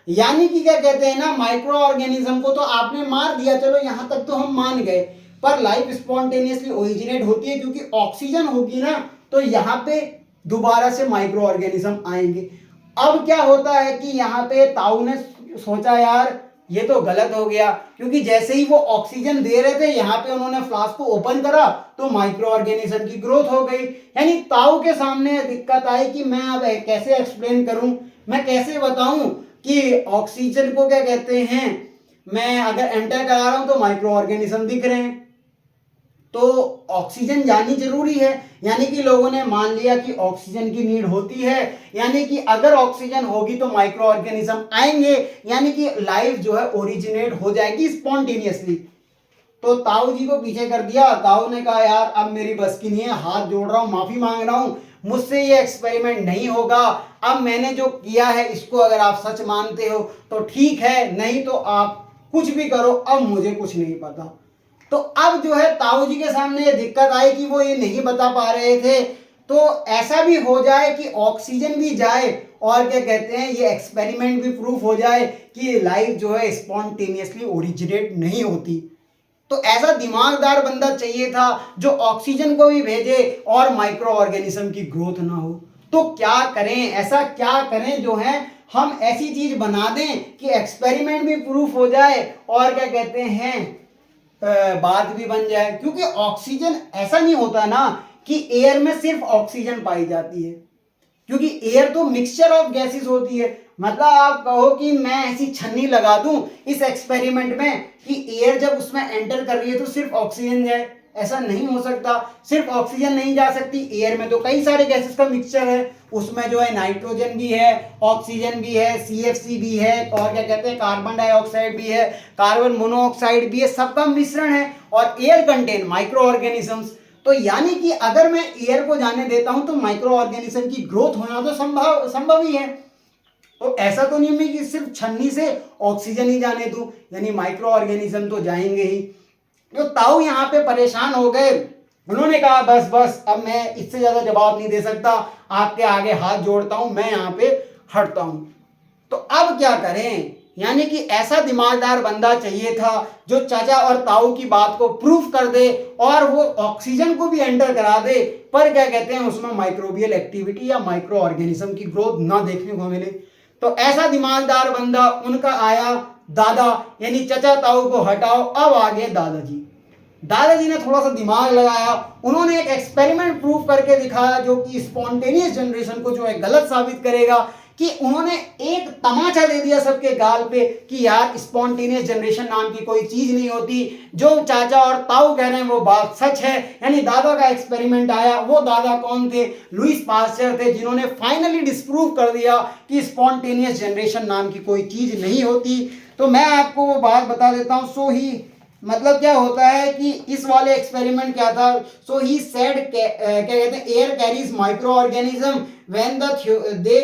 यानी कि क्या कहते हैं ना, माइक्रो ऑर्गेनिज्म को तो आपने मार दिया, चलो यहां तक तो हम मान गए, पर लाइफ स्पॉन्टेनियसली ओरिजिनेट होती है क्योंकि ऑक्सीजन होगी ना, तो यहाँ पे दोबारा से माइक्रो ऑर्गेनिज्म आएंगे। अब क्या होता है कि यहाँ पे ताऊ ने सोचा यार ये तो गलत हो गया, क्योंकि जैसे ही वो ऑक्सीजन दे रहे थे यहाँ पे उन्होंने फ्लास्क को ओपन करा तो माइक्रो ऑर्गेनिज्म की ग्रोथ हो गई। यानी ताऊ के सामने दिक्कत आई कि मैं अब कैसे एक्सप्लेन करूं, मैं कैसे बताऊं कि ऑक्सीजन को क्या कहते हैं, मैं अगर एंटर करा रहा हूं तो माइक्रो ऑर्गेनिज्म दिख रहे हैं, तो ऑक्सीजन जानी जरूरी है। यानी कि लोगों ने मान लिया कि ऑक्सीजन की नीड होती है, यानी कि अगर ऑक्सीजन होगी तो माइक्रो ऑर्गेनिज्म आएंगे, यानी कि लाइफ जो है ओरिजिनेट हो जाएगी स्पॉन्टेनियसली। तो ताऊ जी को पीछे कर दिया। ताऊ ने कहा यार अब मेरी बस की नहीं है, हाथ जोड़ रहा हूं, माफी मांग रहा हूं, मुझसे ये एक्सपेरिमेंट नहीं होगा। अब मैंने जो किया है इसको अगर आप सच मानते हो तो ठीक है, नहीं तो आप कुछ भी करो, अब मुझे कुछ नहीं पता। तो अब जो है ताऊ जी के सामने ये दिक्कत आई कि वो ये नहीं बता पा रहे थे, तो ऐसा भी हो जाए कि ऑक्सीजन भी जाए और क्या कहते हैं ये एक्सपेरिमेंट भी प्रूफ हो जाए कि लाइफ जो है स्पॉन्टेनियसली ओरिजिनेट नहीं होती। तो ऐसा दिमागदार बंदा चाहिए था जो ऑक्सीजन को भी भेजे और माइक्रो ऑर्गेनिज्म की ग्रोथ ना हो। तो क्या करें, ऐसा क्या करें जो है हम ऐसी चीज बना दें कि एक्सपेरिमेंट भी प्रूफ हो जाए और क्या कहते हैं बात भी बन जाए। क्योंकि ऑक्सीजन ऐसा नहीं होता ना कि एयर में सिर्फ ऑक्सीजन पाई जाती है, क्योंकि एयर तो मिक्सचर ऑफ गैसेस होती है। मतलब आप कहो कि मैं ऐसी छन्नी लगा दूं इस एक्सपेरिमेंट में कि एयर जब उसमें एंटर कर रही है तो सिर्फ ऑक्सीजन जाए, ऐसा नहीं हो सकता। सिर्फ ऑक्सीजन नहीं जा सकती, एयर में तो कई सारे गैसेस का मिक्सचर है, उसमें जो है नाइट्रोजन भी है, ऑक्सीजन भी है, CFC भी है, और क्या कहते हैं कार्बन डाइऑक्साइड भी है, कार्बन मोनोऑक्साइड भी है, सबका मिश्रण है। और एयर कंटेन माइक्रो ऑर्गेनिजम्स। तो यानी कि अगर मैं एयर को जाने देता हूं तो माइक्रो ऑर्गेनिज्म की ग्रोथ होना तो संभव ही है। तो ऐसा तो नहीं है कि सिर्फ छन्नी से ऑक्सीजन ही जाने दूं, यानी माइक्रो ऑर्गेनिज्म तो जाएंगे ही। जो ताऊ यहाँ पे परेशान हो गए, उन्होंने कहा बस बस अब मैं इससे ज्यादा जवाब नहीं दे सकता, आपके आगे हाथ जोड़ता हूं, मैं यहाँ पे हटता हूं। तो अब क्या करें, यानी कि ऐसा दिमागदार बंदा चाहिए था जो चाचा और ताऊ की बात को प्रूफ कर दे और वो ऑक्सीजन को भी एंटर करा दे, पर क्या कहते हैं उसमें माइक्रोबियल एक्टिविटी या माइक्रो ऑर्गेनिज्म की ग्रोथ ना देखने को मिले। तो ऐसा दिमागदार बंदा उनका आया दादा, यानी चाचा ताऊ को हटाओ, अब आ गए दादाजी। दादाजी ने थोड़ा सा दिमाग लगाया, उन्होंने एक एक्सपेरिमेंट प्रूव करके दिखाया जो कि स्पॉन्टेनियस जनरेशन को जो है गलत साबित करेगा। कि उन्होंने एक तमाचा दे दिया सबके गाल पे कि यार स्पॉन्टेनियस जनरेशन नाम की कोई चीज नहीं होती, जो चाचा और ताऊ कह रहे हैं वो बात सच है। यानी दादा का एक्सपेरिमेंट आया, वो दादा कौन थे? लुईस पास्चर थे, जिन्होंने फाइनली डिस्प्रूव कर दिया कि स्पॉन्टेनियस जनरेशन नाम की कोई चीज नहीं होती। तो मैं आपको वो बात बता देता हूं। सो ही मतलब क्या होता है कि इस वाले एक्सपेरिमेंट क्या था, सो ही सेड क्या कहते हैं air carries micro organism when they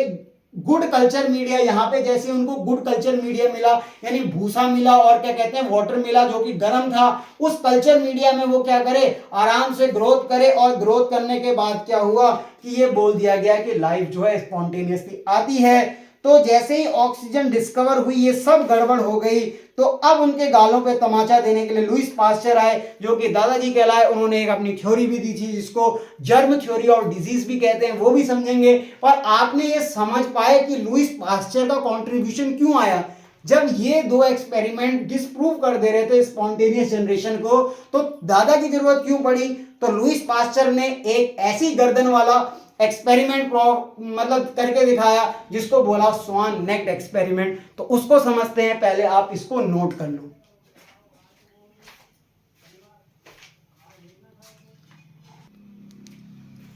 good culture media. यहाँ पे जैसे उनको गुड कल्चर मीडिया मिला, यानी भूसा मिला और क्या कहते हैं वाटर मिला जो कि गर्म था, उस कल्चर मीडिया में वो क्या करे, आराम से ग्रोथ करे। और ग्रोथ करने के बाद क्या हुआ कि ये बोल दिया गया कि लाइफ जो है स्पॉन्टेनियसली आती है। तो जैसे ही ऑक्सीजन डिस्कवर हुई ये सब गड़बड़ हो गई। तो अब उनके गालों पे तमाचा देने के लिए लुईस पास्चर आए, जो कि दादाजी कहलाए। उन्होंने एक अपनी थ्योरी भी दी थी जिसको जर्म थ्योरी और डिजीज भी कहते हैं, वो भी समझेंगे। पर आपने ये समझ पाए कि लुईस पास्चर का कंट्रीब्यूशन क्यों आया। जब ये दो एक्सपेरिमेंट डिस्प्रूव कर दे रहे थे स्पॉन्टेनियस जनरेशन को, तो दादा की जरूरत क्यों पड़ी? तो लुईस पास्चर ने एक ऐसी गर्दन वाला एक्सपेरिमेंट मतलब करके दिखाया जिसको बोला स्वान नेक एक्सपेरिमेंट। तो उसको समझते हैं, पहले आप इसको नोट कर लो।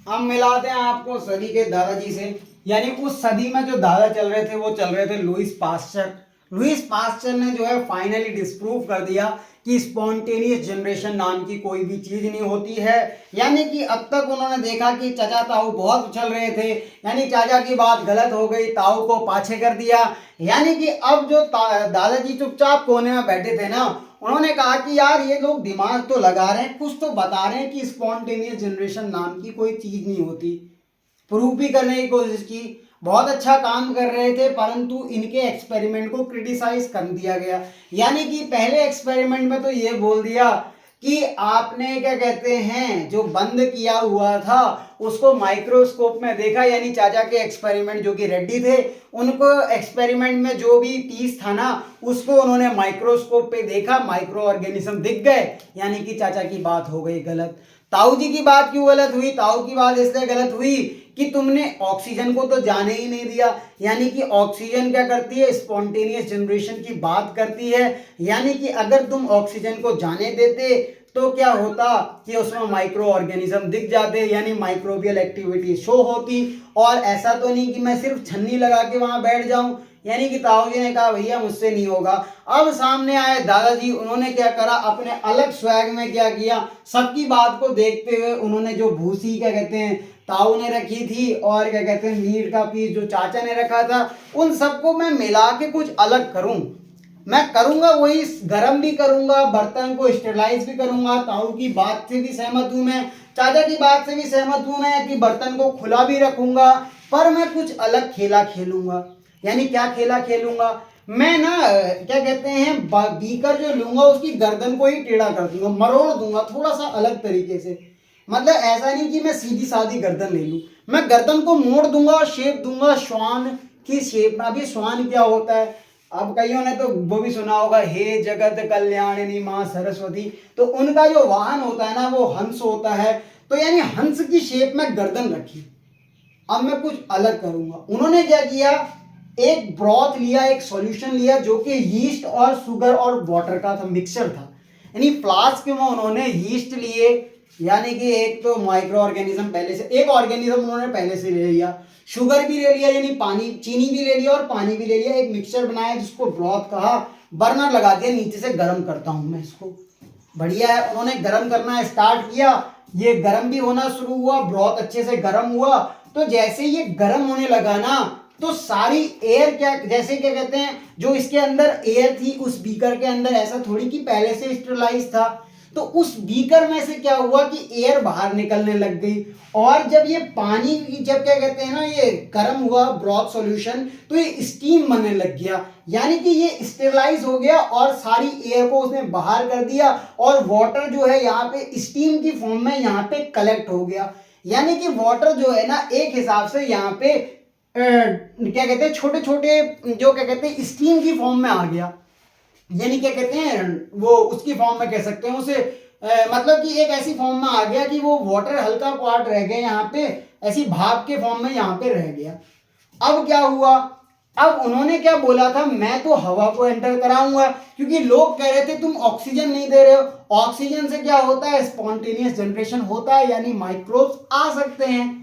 हम मिलाते हैं आपको सदी के दादाजी से। यानी उस सदी में जो दादा चल रहे थे वो चल रहे थे लुईस पास्चर। लुईस पास्चर ने जो है फाइनली डिस्प्रूव कर दिया कि स्पॉन्टेनियस जनरेशन नाम की कोई भी चीज नहीं होती है। यानी कि अब तक उन्होंने देखा कि चाचा ताऊ बहुत उछल रहे थे, यानी चाचा की बात गलत हो गई, ताऊ को पाछे कर दिया। यानी कि अब जो दादाजी चुपचाप कोने में बैठे थे ना, उन्होंने कहा कि यार ये लोग दिमाग तो लगा रहे हैं, कुछ तो बता रहे हैं कि स्पॉन्टेनियस जनरेशन नाम की कोई चीज नहीं होती। प्रूव भी करने की कोशिश की, बहुत अच्छा काम कर रहे थे, परंतु इनके एक्सपेरिमेंट को क्रिटिसाइज कर दिया गया। यानी कि पहले एक्सपेरिमेंट में तो ये बोल दिया कि आपने क्या कहते हैं जो बंद किया हुआ था उसको माइक्रोस्कोप में देखा, यानी चाचा के एक्सपेरिमेंट जो कि रेड्डी थे उनको एक्सपेरिमेंट में जो भी पीस था ना उसको उन्होंने माइक्रोस्कोप पे देखा, माइक्रो ऑर्गेनिज्म दिख गए, यानी कि चाचा की बात हो गई गलत। ताऊ जी की बात क्यों गलत हुई? ताऊ की बात इसलिए गलत हुई कि तुमने ऑक्सीजन को तो जाने ही नहीं दिया। यानी कि ऑक्सीजन क्या करती है? स्पॉन्टेनियस जनरेशन की बात करती है। यानी कि अगर तुम ऑक्सीजन को जाने देते तो क्या होता कि उसमें माइक्रो ऑर्गेनिज्म दिख जाते, यानी माइक्रोबियल एक्टिविटी शो होती। और ऐसा तो नहीं कि मैं सिर्फ छन्नी लगा के वहां बैठ जाऊं। यानी कि ताऊ जी ने कहा भैया मुझसे नहीं होगा। अब सामने आए दादाजी, उन्होंने क्या करा, अपने अलग स्वैग में क्या किया, सबकी बात को देखते हुए उन्होंने जो भूसी क्या कहते हैं ताऊ ने रखी थी और क्या कहते हैं मीट का पीस जो चाचा ने रखा था, उन सबको मैं मिला के कुछ अलग करूं। मैं करूंगा वही, गरम भी करूंगा, बर्तन को स्टेरलाइज भी करूंगा। ताऊ की बात से भी सहमत हूं मैं, चाचा की बात से भी सहमत हूं मैं कि बर्तन को खुला भी रखूंगा, पर मैं कुछ अलग खेला खेलूंगा। यानी क्या खेला खेलूंगा? मैं ना क्या कहते हैं बीकर जो लूंगा उसकी गर्दन को ही टेढ़ा कर दूंगा, मरोड़ दूंगा थोड़ा सा अलग तरीके से। मतलब ऐसा नहीं कि मैं सीधी सादी गर्दन ले लूं, मैं गर्दन को मोड़ दूंगा और शेप दूंगा श्वान की शेप में। अभी श्वान क्या होता है? अब कईयों ने तो वो भी सुना होगा, हे जगत कल्याणिनी माँ सरस्वती, तो उनका जो वाहन होता है ना वो हंस होता है। तो यानी हंस की शेप में गर्दन रखी। अब मैं कुछ अलग करूंगा। उन्होंने क्या किया, एक ब्रॉथ लिया, एक सॉल्यूशन लिया जो कि यीस्ट और शुगर और वाटर का था, मिक्सचर था। यानी फ्लास्क में उन्होंने यीस्ट लिए, यानी कि एक तो माइक्रो ऑर्गेनिज्म पहले से, एक ऑर्गेनिज्म उन्होंने पहले से ले लिया, शुगर भी ले लिया यानी पानी, चीनी भी ले लिया और पानी भी ले लिया, एक मिक्सचर बनाया जिसको ब्रॉथ कहा। बर्नर लगा दिया, नीचे से गर्म करता हूं मैं इसको। बढ़िया है, उन्होंने गर्म करना स्टार्ट किया, ये गर्म भी होना शुरू हुआ, ब्रॉथ अच्छे से गर्म हुआ। तो जैसे ये गर्म होने लगा ना तो सारी एयर क्या, जैसे क्या कहते हैं जो इसके अंदर एयर थी उस बीकर के अंदर, ऐसा थोड़ी कि पहले से स्टेरलाइज था, तो उस बीकर में से क्या हुआ कि एयर बाहर निकलने लग गई। और जब ये पानी, जब क्या कहते हैं ना ये गर्म हुआ ब्रॉथ सॉल्यूशन, तो ये स्टीम बनने लग गया, यानी कि ये स्टेरलाइज हो गया और सारी एयर को उसने बाहर कर दिया और वाटर जो है यहाँ पे स्टीम की फॉर्म में यहाँ पे कलेक्ट हो गया। यानी कि वाटर जो है ना एक हिसाब से यहाँ पे क्या कहते हैं छोटे छोटे जो क्या कहते हैं स्टीम की फॉर्म में आ गया। यानी क्या कहते हैं वो उसकी फॉर्म में कह सकते हैं उसे, मतलब कि एक ऐसी फॉर्म में आ गया कि वो वाटर हल्का पार्ट रह गया यहाँ पे, ऐसी भाप के फॉर्म में यहाँ पे रह गया। अब क्या हुआ, अब उन्होंने क्या बोला था, मैं तो हवा को एंटर कराऊंगा, क्योंकि लोग कह रहे थे तुम ऑक्सीजन नहीं दे रहे हो, ऑक्सीजन से क्या होता है स्पॉन्टेनियस जनरेशन होता है, यानी माइक्रोब्स आ सकते हैं।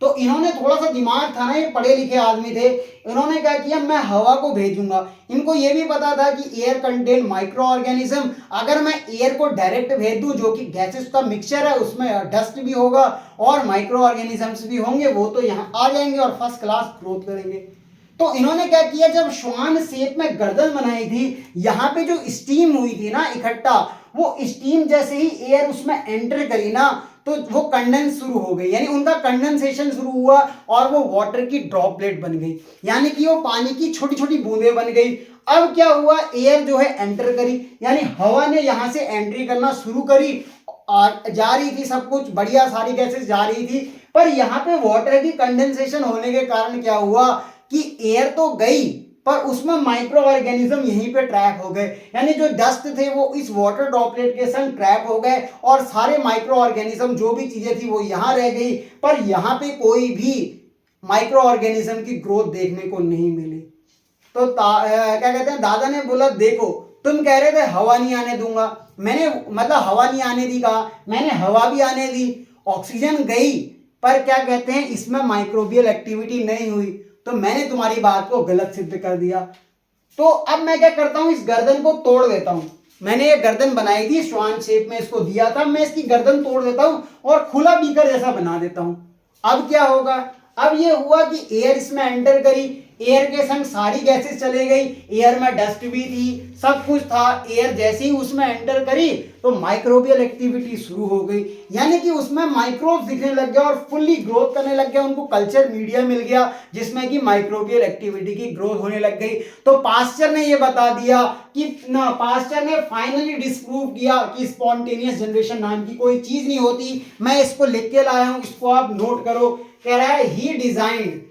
तो इन्होंने थोड़ा सा दिमाग था ना, ये पढ़े लिखे आदमी थे, इन्होंने क्या किया मैं हवा को भेजूंगा। इनको ये भी पता था कि एयर कंटेन माइक्रो ऑर्गेनिज्म, अगर मैं एयर को डायरेक्ट भेज दूं जो कि गैसेस का मिक्सचर है, उसमें डस्ट भी होगा और माइक्रो ऑर्गेनिजम्स भी होंगे, वो तो यहाँ आ जाएंगे और फर्स्ट क्लास ग्रोथ करेंगे। तो इन्होंने क्या किया, जब श्वान शेप में गर्दन बनाई थी, यहाँ पे जो स्टीम हुई थी ना इकट्ठा, वो स्टीम जैसे ही एयर उसमें एंटर करी ना तो वो कंडेंस शुरू हो गई, यानी उनका कंडेंसेशन शुरू हुआ और वो वाटर की ड्रॉपलेट बन गई, यानी कि वो पानी की छोटी छोटी बूंदें बन गई। अब क्या हुआ, एयर जो है एंटर करी, यानी हवा ने यहां से एंट्री करना शुरू करी, जा रही थी सब कुछ बढ़िया, सारी गैसेस जा रही थी, पर यहाँ पे वाटर की कंडेंसेशन होने के कारण क्या हुआ कि एयर तो गई पर उसमें माइक्रो ऑर्गेनिज्म यहीं पे ट्रैप हो गए, यानी जो डस्ट थे वो इस वाटर ड्रॉपलेट के संग ट्रैप हो गए और सारे माइक्रो ऑर्गेनिज्म जो भी चीजें थी वो यहाँ रह गई, पर यहाँ पे कोई भी माइक्रो ऑर्गेनिज्म की ग्रोथ देखने को नहीं मिली। तो क्या कहते हैं दादा ने बोला देखो तुम कह रहे थे हवा नहीं आने दूंगा, मैंने मतलब हवा नहीं आने दी कहा, मैंने हवा भी आने दी, ऑक्सीजन गई, पर क्या कहते हैं इसमें माइक्रोबियल एक्टिविटी नहीं हुई, तो मैंने तुम्हारी बात को गलत सिद्ध कर दिया। तो अब मैं क्या करता हूं, इस गर्दन को तोड़ देता हूं। मैंने ये गर्दन बनाई थी, श्वान शेप में इसको दिया था, मैं इसकी गर्दन तोड़ देता हूं और खुला बीकर जैसा बना देता हूं। अब क्या होगा, अब ये हुआ कि एयर इसमें एंटर करी, एयर के संग सारी गैसेस चले गई, एयर में डस्ट भी थी, सब कुछ था। एयर जैसे ही उसमें एंटर करी तो माइक्रोबियल एक्टिविटी शुरू हो गई, यानी कि उसमें माइक्रोब्स दिखने लग गया और फुल्ली ग्रोथ करने लग गया, उनको कल्चर मीडिया मिल गया जिसमें कि माइक्रोबियल एक्टिविटी की ग्रोथ होने लग गई। तो पास्चर ने ये बता दिया कि ना, पास्चर ने फाइनली डिस्प्रूव किया कि स्पॉन्टेनियस जनरेशन नाम की कोई चीज नहीं होती। मैं इसको लिख के लाया हूं, इसको आप नोट करो। कह रहा है he designed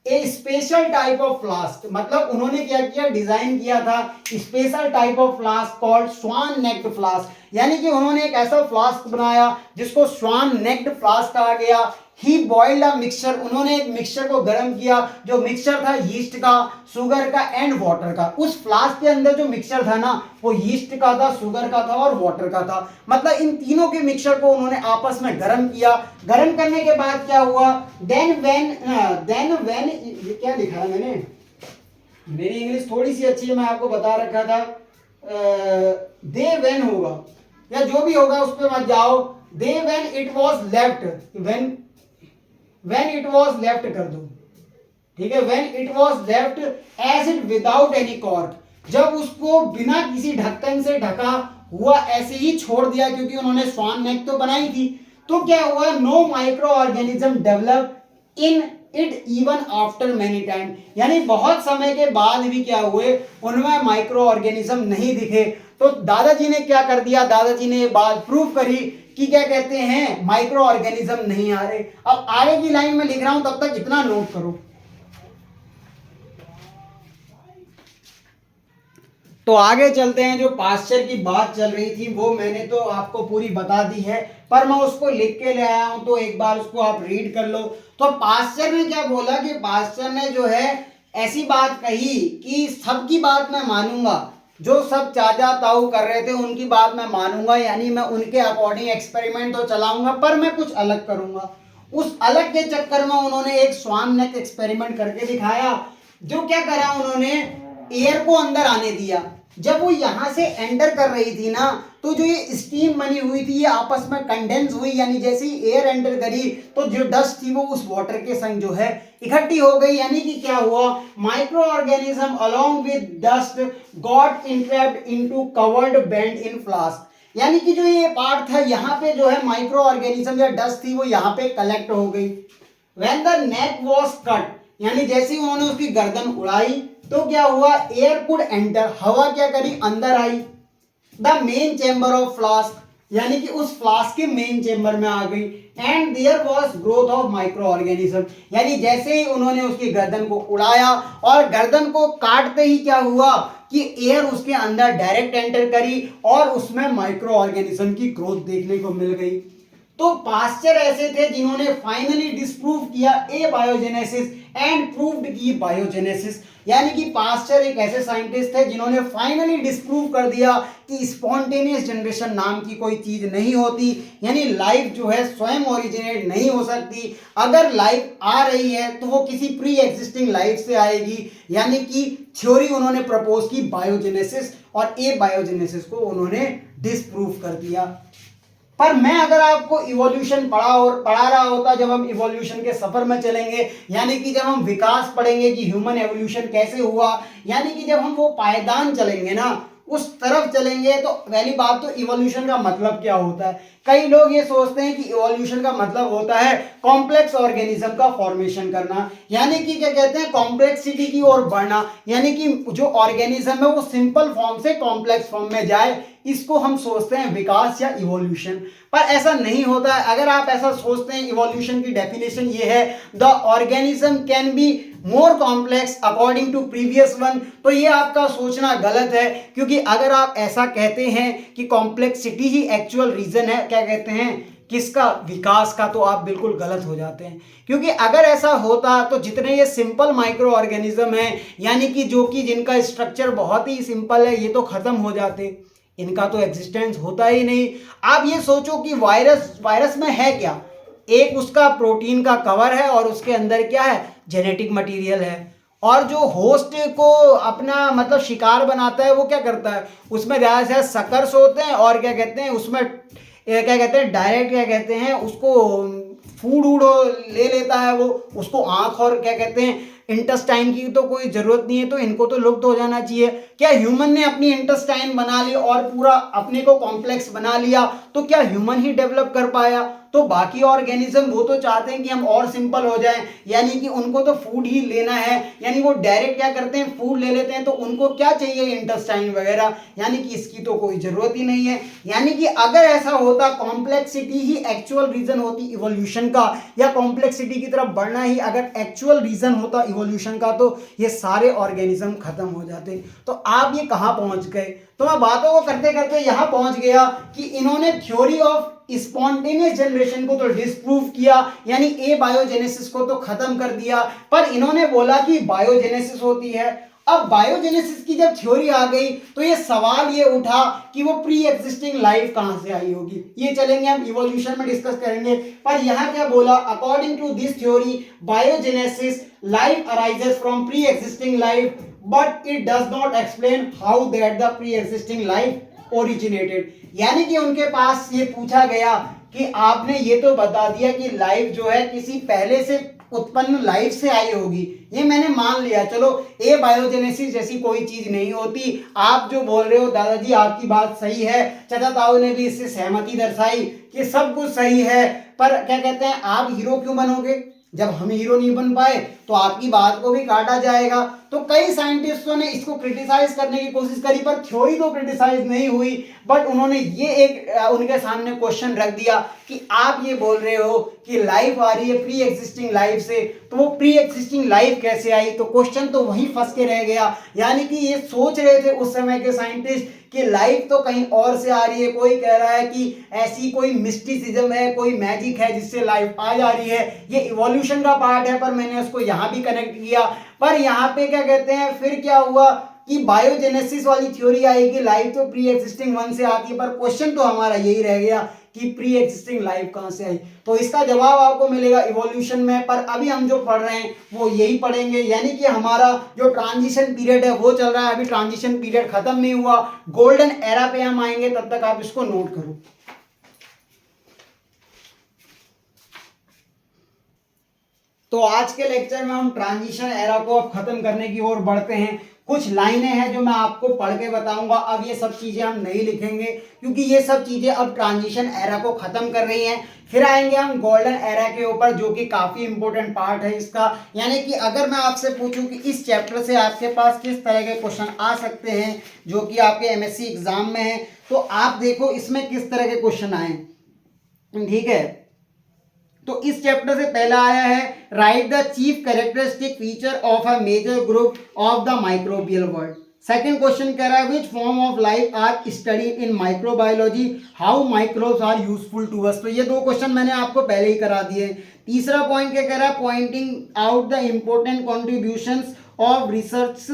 a special type of flask, मतलब उन्होंने क्या किया, डिजाइन किया था special type of flask called swan necked flask, यानी कि उन्होंने एक ऐसा फ्लास्क बनाया जिसको स्वान नेक्ड फ्लास्क कहा गया। ही बॉइल्ड अ मिक्सचर, उन्होंने एक मिक्सचर को गर्म किया, जो मिक्सचर था यीस्ट का, शुगर का एंड वाटर का। उस फ्लास्क के अंदर जो मिक्सचर था ना, वो यीस्ट का था, शुगर का था और वाटर का था। मतलब इन तीनों के मिक्सचर को उन्होंने आपस में गर्म किया। गर्म करने के बाद क्या हुआ, देन व्हेन ये क्या लिखा है मैंने, मेरी इंग्लिश थोड़ी सी अच्छी है, मैं आपको बता रखा था। दे व्हेन होगा या जो भी होगा उस पर मत जाओ। They when it was left, when it was left कर दो, ठीक है। When it was left as it without any cork, जब उसको बिना किसी ढक्कन से ढका हुआ ऐसे ही छोड़ दिया, क्योंकि उन्होंने स्वान नेक तो बनाई थी। तो क्या हुआ, no micro organism develop in it even after many time, यानी बहुत समय के बाद भी क्या हुए, उनमें माइक्रो ऑर्गेनिज्म नहीं दिखे। तो दादाजी ने क्या कर दिया, दादाजी ने ये बात प्रूव करी कि क्या कहते हैं, माइक्रो ऑर्गेनिज्म नहीं आ रहे। अब आगे की लाइन में लिख रहा हूं, तब तक इतना नोट करो। तो आगे चलते हैं, जो पास्चर की बात चल रही थी वो मैंने तो आपको पूरी बता दी है, पर मैं उसको लिख के ले आया हूं, तो एक बार उसको आप रीड कर लो। तो पास्चर ने क्या बोला कि पास्चर ने जो है ऐसी बात कही कि सबकी बात मैं मानूंगा, जो सब चाचा ताऊ कर रहे थे उनकी बात मैं मानूंगा, यानी मैं उनके अकॉर्डिंग एक्सपेरिमेंट तो चलाऊंगा, पर मैं कुछ अलग करूंगा। उस अलग के चक्कर में उन्होंने एक स्वान नेक एक्सपेरिमेंट करके दिखाया। जो क्या करा उन्होंने, एयर को अंदर आने दिया। जब वो यहां से एंटर कर रही थी ना, तो जो ये स्टीम बनी हुई थी ये आपस में कंडेंस हुई, यानी जैसे ही एयर एंटर करी तो जो डस्ट थी वो उस वाटर के संग जो है इकट्ठी हो गई। यानी कि क्या हुआ, microorganism along with dust got entrapped into curved bend in flask, यानी कि जो ये पार्ट था यहाँ पे जो है माइक्रो ऑर्गेनिज्म या डस्ट थी वो यहाँ पे कलेक्ट हो गई। When the neck was cut, यानी जैसे ही उन्होंने उसकी गर्दन उड़ाई तो क्या हुआ, एयर कुड एंटर, हवा क्या करी, अंदर आई। The main chamber of flask, यानी कि उस फ्लास्क के मेन चेंबर में आ गई। And there was growth of micro organism, यानी जैसे ही उन्होंने उसकी गर्दन को उड़ाया और गर्दन को काटते ही क्या हुआ कि एयर उसके अंदर डायरेक्ट एंटर करी और उसमें माइक्रो ऑर्गेनिज्म की ग्रोथ देखने को मिल गई। तो पास्चर ऐसे थे जिन्होंने फाइनली डिस्प्रूव किया ए बायोजेनेसिस एंड प्रूव्ड की बायोजेनेसिस, यानी कि पास्चर एक ऐसे साइंटिस्ट थे जिन्होंने फाइनली डिस्प्रूव कर दिया कि स्पॉन्टेनियस जनरेशन नाम की कोई चीज नहीं होती, यानी लाइफ जो है स्वयं ओरिजिनेट नहीं हो सकती। अगर लाइफ आ रही है तो वो किसी प्री एग्जिस्टिंग लाइफ से आएगी, यानी कि थ्योरी उन्होंने प्रपोज की बायोजेनेसिस और ए बायोजेनेसिस को उन्होंने डिस्प्रूव कर दिया। पर मैं अगर आपको इवोल्यूशन पढ़ा रहा होता, जब हम इवोल्यूशन के सफर में चलेंगे, यानी कि जब हम विकास पढ़ेंगे कि ह्यूमन एवोल्यूशन कैसे हुआ, यानी कि जब हम वो पायदान चलेंगे ना, उस तरफ चलेंगे, तो पहली बात तो इवोल्यूशन का मतलब क्या होता है। कई लोग ये सोचते हैं कि इवोल्यूशन का मतलब होता है कॉम्प्लेक्स ऑर्गेनिज्म का फॉर्मेशन करना, यानी कि क्या कहते हैं, कॉम्प्लेक्सिटी की ओर बढ़ना, यानी कि जो ऑर्गेनिज्म है वो सिंपल फॉर्म से कॉम्प्लेक्स फॉर्म में जाए, इसको हम सोचते हैं विकास या इवोल्यूशन। पर ऐसा नहीं होता है। अगर आप ऐसा सोचते हैं, इवोल्यूशन की डेफिनेशन ये है, the organism can be more complex according to previous one, तो ये आपका सोचना गलत है, क्योंकि अगर आप ऐसा कहते हैं कि कॉम्प्लेक्सिटी ही एक्चुअल रीजन है, क्या कहते हैं, किसका, विकास का, तो आप बिल्कुल गलत हो जाते हैं। क्योंकि अगर ऐसा होता तो जितने ये सिंपल माइक्रो ऑर्गेनिज्म हैं, यानी कि जो कि जिनका स्ट्रक्चर बहुत ही सिंपल है, ये तो खत्म हो जाते, इनका तो एग्जिस्टेंस होता ही नहीं। आप ये सोचो कि वायरस में है क्या, एक उसका प्रोटीन का कवर है और उसके अंदर क्या है, जेनेटिक मटेरियल है। और जो होस्ट को अपना मतलब शिकार बनाता है वो क्या करता है, उसमें ज़्यादा से ज़्यादा सकर्स होते हैं और क्या कहते हैं उसमें क्या कहते हैं डायरेक्ट क्या कहते हैं उसको फूड वूड ले लेता है वो, उसको आँख और क्या कहते हैं इंटेस्टाइन की तो कोई ज़रूरत नहीं है, तो इनको तो लुप्त हो जाना चाहिए। क्या ह्यूमन ने अपनी इंटेस्टाइन बना ली और पूरा अपने को कॉम्प्लेक्स बना लिया, तो क्या ह्यूमन ही डेवलप कर पाया? तो बाकी ऑर्गेनिज्म वो तो चाहते हैं कि हम और सिंपल हो जाएं, यानी कि उनको तो फूड ही लेना है, यानी वो डायरेक्ट क्या करते हैं फूड ले लेते हैं, तो उनको क्या चाहिए इंटेस्टाइन वगैरह, यानी कि इसकी तो कोई ज़रूरत ही नहीं है। यानी कि अगर ऐसा होता कॉम्प्लेक्सिटी ही एक्चुअल रीज़न होती इवोल्यूशन का, या कॉम्प्लेक्सिटी की तरफ बढ़ना ही अगर एक्चुअल रीज़न होता इवोल्यूशन का, तो ये सारे ऑर्गेनिज्म खत्म हो जाते। तो आप ये कहाँ पहुँच गए? तो मैं बातों को करते करते यहाँ पहुँच गया कि इन्होंने थ्योरी ऑफ स्पॉन्टेनियस जनरेशन को तो डिस्प्रूव किया, यानी ए बायोजेनेसिस को तो खत्म कर दिया, पर इन्होंने बोला कि बायोजेनेसिस होती है। अब बायोजेनेसिस की जब थ्योरी आ गई तो ये सवाल ये उठा कि वो प्री एग्जिस्टिंग लाइफ कहां से आई होगी। ये चलेंगे हम इवोल्यूशन में डिस्कस करेंगे, पर यहां क्या बोला, according to this theory biogenesis life arises from pre existing life, but it does not explain how that the pre existing life originated. यानी कि उनके पास ये पूछा गया कि आपने ये तो बता दिया कि लाइफ जो है किसी पहले से उत्पन्न लाइफ से आई होगी, ये मैंने मान लिया, चलो ए बायोजेनेसिस जैसी कोई चीज नहीं होती। आप जो बोल रहे हो दादाजी आपकी बात सही है, चाचा ताऊ ने भी इससे सहमति दर्शाई कि सब कुछ सही है, पर क्या कहते हैं आप हीरो क्यों बनोगे? जब हम हीरो नहीं बन पाए तो आपकी बात को भी काटा जाएगा। तो कई साइंटिस्टों ने इसको क्रिटिसाइज करने की कोशिश करी, पर थ्योरी तो क्रिटिसाइज नहीं हुई, बट उन्होंने ये एक उनके सामने क्वेश्चन रख दिया कि आप ये बोल रहे हो कि लाइफ आ रही है प्री एग्जिस्टिंग लाइफ से, तो वो प्री एग्जिस्टिंग लाइफ कैसे आई? तो क्वेश्चन तो वहीं फंस के रह गया। यानी कि ये सोच रहे थे उस समय के साइंटिस्ट कि लाइफ तो कहीं और से आ रही है, कोई कह रहा है कि ऐसी कोई मिस्टिसिज्म है, कोई मैजिक है जिससे लाइफ आ जा रही है, ये इवोल्यूशन का पार्ट है, पर मैंने उसको यहाँ भी कनेक्ट किया। पर यहाँ पे क्या कहते हैं फिर क्या हुआ कि बायोजेनेसिस वाली थ्योरी आई कि लाइफ तो प्री एग्जिस्टिंग वन से आती है, पर क्वेश्चन तो हमारा यही रह गया कि प्री एग्जिस्टिंग लाइफ कहाँ से आई। तो इसका जवाब आपको मिलेगा इवोल्यूशन में, पर अभी हम जो पढ़ रहे हैं वो यही पढ़ेंगे। यानी कि हमारा जो ट्रांजिशन पीरियड है वो चल रहा है, अभी ट्रांजिशन पीरियड खत्म नहीं हुआ, गोल्डन एरा पे हम आएंगे, तब तक आप इसको नोट करो। तो आज के लेक्चर में हम ट्रांजिशन एरा को अब खत्म करने की ओर बढ़ते हैं। कुछ लाइनें हैं जो मैं आपको पढ़ के बताऊंगा। अब ये सब चीजें हम नहीं लिखेंगे क्योंकि ये सब चीजें अब ट्रांजिशन एरा को खत्म कर रही हैं। फिर आएंगे हम गोल्डन एरा के ऊपर, जो कि काफी इंपॉर्टेंट पार्ट है इसका। यानी कि अगर मैं आपसे पूछूं कि इस चैप्टर से आपके पास किस तरह के क्वेश्चन आ सकते हैं जो कि आपके एमएससी एग्जाम में है, तो आप देखो इसमें किस तरह के क्वेश्चन आए। ठीक है, तो इस चैप्टर से पहला आया है right the chief characteristic feature of a major group of the microbial world. Second question कह रहा है which form of life are studied in microbiology, how microbes are useful to us. तो ये दो क्वेश्चन मैंने आपको पहले ही करा दिए। तीसरा पॉइंट क्या कह रहा है, pointing out the important contributions of research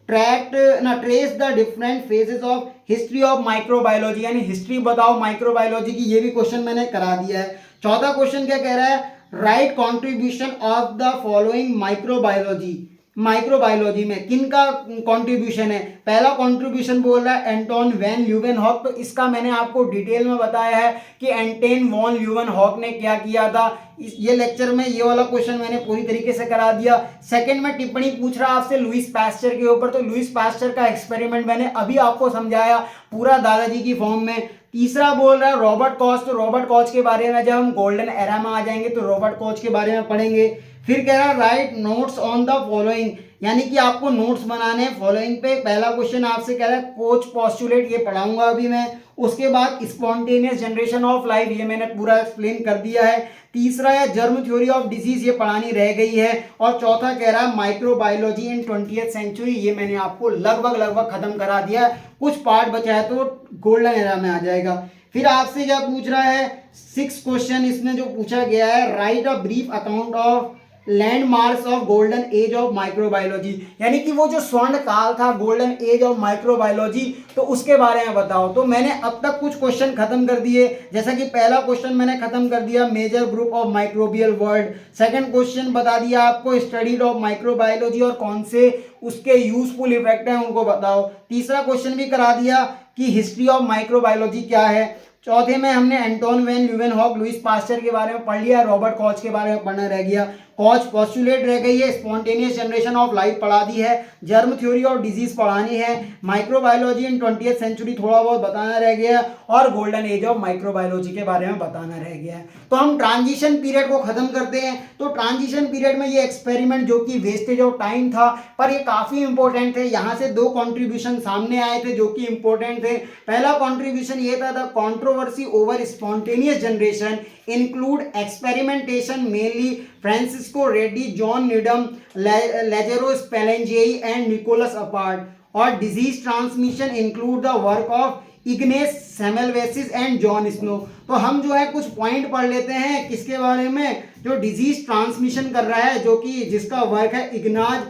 trace the different phases of history of microbiology, यानी हिस्ट्री बताओ माइक्रोबायोलॉजी की, ये भी क्वेश्चन मैंने करा दिया है। चौथा क्वेश्चन क्या कह रहा है, right contribution of the following microbiology. Microbiology में किनका कंट्रीब्यूशन है? पहला कंट्रीब्यूशन बोल रहा है एंटोन वैन ल्यूवेनहॉक, तो इसका मैंने आपको डिटेल में बताया है कि एंटोन वॉन ल्यूवेनहॉक ने क्या किया था। ये लेक्चर में ये वाला क्वेश्चन मैंने पूरी तरीके से करा दिया। सेकंड में टिप्पणी पूछ रहा आपसे लुईस पास्चर के ऊपर, तो लुईस पास्चर का एक्सपेरिमेंट मैंने अभी आपको समझाया पूरा दादाजी की फॉर्म में। तीसरा बोल रहा है रॉबर्ट कॉच, तो रॉबर्ट कॉच के बारे में जब हम गोल्डन एरा में आ जाएंगे तो रॉबर्ट कॉच के बारे में पढ़ेंगे। फिर कह रहा है right notes on the following, यानी कि आपको नोट्स बनाने हैं फॉलोइंग पे। पहला क्वेश्चन आपसे कह रहा है कोच पोस्टुलेट, ये पढ़ाऊंगा अभी मैं। उसके बाद स्पॉन्टेनियस जनरेशन ऑफ लाइफ, ये मैंने पूरा एक्सप्लेन कर दिया है। तीसरा है जर्म थ्योरी ऑफ डिजीज, ये पढ़ानी रह गई है। और चौथा कह रहा है माइक्रोबायोलॉजी इन 20th सेंचुरी, ये मैंने आपको लगभग खत्म करा दिया है। कुछ पार्ट बचा है तो गोल्डन एरा में आ जाएगा। फिर आपसे क्या पूछ रहा है, 6 क्वेश्चन इसमें जो पूछा गया है, right a brief account of landmarks of golden age of microbiology, यानी कि वो जो स्वर्ण काल था, गोल्डन एज ऑफ माइक्रोबायोलॉजी, तो उसके बारे में बताओ। तो मैंने अब तक कुछ क्वेश्चन खत्म कर दिए, जैसा कि पहला क्वेश्चन मैंने खत्म कर दिया, major group of microbial world. Second question बता दिया आपको, स्टडी ऑफ माइक्रोबायोलॉजी और कौन से उसके यूजफुल इफेक्ट हैं उनको बताओ। तीसरा क्वेश्चन भी करा दिया कि हिस्ट्री ऑफ माइक्रोबायोलॉजी क्या है। चौथे में हमने Anton van Leeuwenhoek, Louis Pasteur के बारे में पढ़ लिया, रॉबर्ट कॉच के बारे में पढ़ना रह गया। कॉच पोस्टुलेट रह गई है, स्पॉन्टेनियस जनरेशन ऑफ लाइफ पढ़ा दी है, जर्म थ्योरी ऑफ डिजीज पढ़ानी है, माइक्रोबायोलॉजी इन 20th सेंचुरी थोड़ा बहुत बताना रह गया, और गोल्डन एज ऑफ माइक्रोबायोलॉजी के बारे में बताना रह गया है। तो हम ट्रांजिशन पीरियड को खत्म करते हैं। तो ट्रांजिशन पीरियड में ये एक्सपेरिमेंट जो कि वेस्टेज ऑफ टाइम था, पर ये काफी इंपॉर्टेंट थे। यहाँ से दो कॉन्ट्रीब्यूशन सामने आए थे जो कि इंपॉर्टेंट थे। पहला कॉन्ट्रीब्यूशन ये था, the controversy over spontaneous generation include experimentation mainly Francesco Redi, John Needham, Lazzaro Spallanzani and Nicolas Appert, और disease transmission include the work of Ignaz Semmelweis and John Snow. तो हम जो है कुछ पॉइंट पढ़ लेते हैं किसके बारे में, जो डिजीज ट्रांसमिशन कर रहा है, जो कि जिसका वर्क है इग्नाज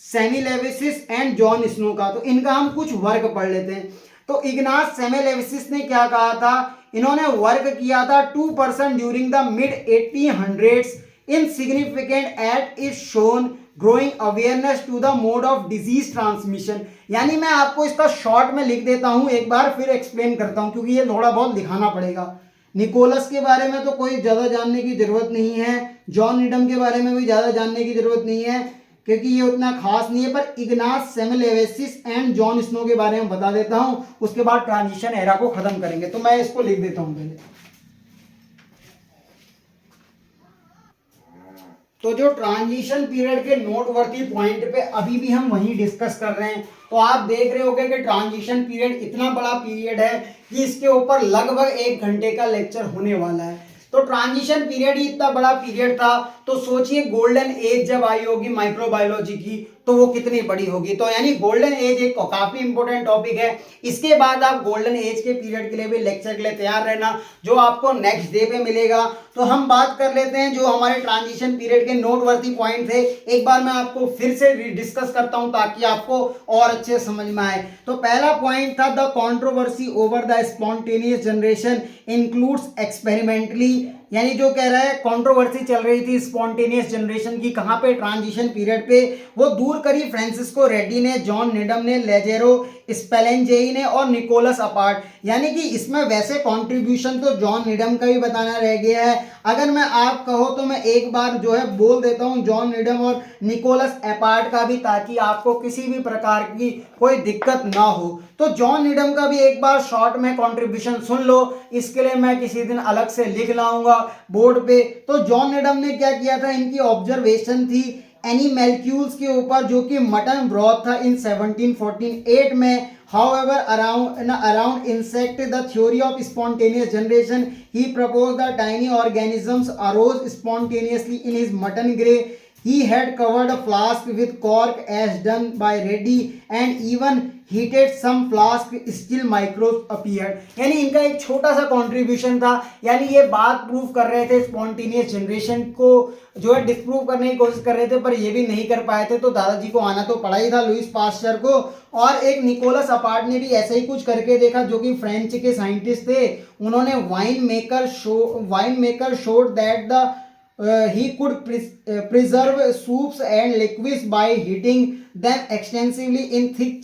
सेमिलेविसिस एंड जॉन स्नो का। तो इनका हम कुछ वर्क पढ़ लेते हैं। तो इग्नाज सेमिलेविसिस ने क्या कहा था, इन्होंने वर्क किया था 2% during the mid 1800s insignificant at is shown growing awareness to the mode of disease transmission। यानी मैं आपको इसका शॉर्ट में लिख देता हूं, एक बार फिर एक्सप्लेन करता हूं क्योंकि ये थोड़ा बहुत दिखाना पड़ेगा। निकोलस के बारे में तो कोई ज़्यादा जानने की जरूरत नहीं है, जॉन नीडम के बारे में भी ज़्यादा जानने की जरूरत नहीं है क्योंकि ये उतना खास नहीं है, पर इग्नाज सेमिलेविसिस एंड जॉन स्नो के बारे में बता देता हूं, उसके बाद ट्रांजिशन एरा को खत्म करेंगे। तो मैं इसको लिख देता हूं पहले। तो जो ट्रांजिशन पीरियड के नोटवर्दी पॉइंट पे अभी भी हम वही डिस्कस कर रहे हैं। तो आप देख रहे होंगे कि ट्रांजिशन पीरियड इतना बड़ा पीरियड है कि इसके ऊपर लगभग 1 घंटे का लेक्चर होने वाला है। तो ट्रांजिशन पीरियड ही इतना बड़ा पीरियड था, तो सोचिए गोल्डन एज जब आई होगी माइक्रोबायोलॉजी की तो वो कितनी बड़ी होगी। तो यानी गोल्डन एज एक काफी इंपॉर्टेंट टॉपिक है। इसके बाद आप गोल्डन एज के पीरियड के लिए भी लेक्चर के लिए तैयार रहना, जो आपको नेक्स्ट डे पे मिलेगा। तो हम बात कर लेते हैं जो हमारे ट्रांजिशन पीरियड के नोटवर्दी पॉइंट थे, एक बार मैं आपको फिर से डिस्कस करता हूं ताकि आपको और अच्छे समझ में आए। तो पहला पॉइंट था, the controversy over the spontaneous generation includes experimentally, यानी जो कह रहा है कंट्रोवर्सी चल रही थी स्पॉन्टेनियस जनरेशन की, कहां पे, ट्रांजिशन पीरियड पे। वो दूर करी फ्रांसिस्को रेड्डी ने, जॉन नीडम ने, लेजेरो स्पेलेंजेई ने और निकोलस अपार्ट। यानी कि इसमें वैसे कंट्रीब्यूशन तो जॉन नीडम का भी बताना रह गया है। अगर मैं आप कहो तो मैं एक बार जो है बोल देता हूं जॉन नीडम और निकोलस अपार्ट का भी, ताकि आपको किसी भी प्रकार की कोई दिक्कत ना हो। तो जॉन नीडम का भी एक बार शॉर्ट में कंट्रीब्यूशन सुन लो, इसके लिए मैं किसी दिन अलग से लिख लाऊंगा बोर्ड पे। तो जॉन नीडम ने क्या किया था, इनकी ऑब्जर्वेशन थी एनिमैल्क्यूल्स के ऊपर जो कि मटन ब्रॉथ था इन 1748 में। However, around insect, the theory of spontaneous generation, he proposed that tiny organisms arose spontaneously in his mutton gray. He had covered a flask with cork as done by Reddy and even heated some flask, still microbes appeared। यानी इनका एक छोटा सा contribution था, यानी ये बात prove कर रहे थे स्पॉन्टेनियस जनरेशन को जो है डिस्प्रूव करने की कोशिश कर रहे थे, पर ये भी नहीं कर पाए थे। तो दादाजी को आना तो पड़ा ही था, लुईस पास्चर को। और एक निकोलस अपार्ट ने भी ऐसे ही कुछ करके देखा, जो कि फ्रेंच के साइंटिस्ट थे। उन्होंने wine maker showed that the he could preserve soups and liquids by heating them extensively in thick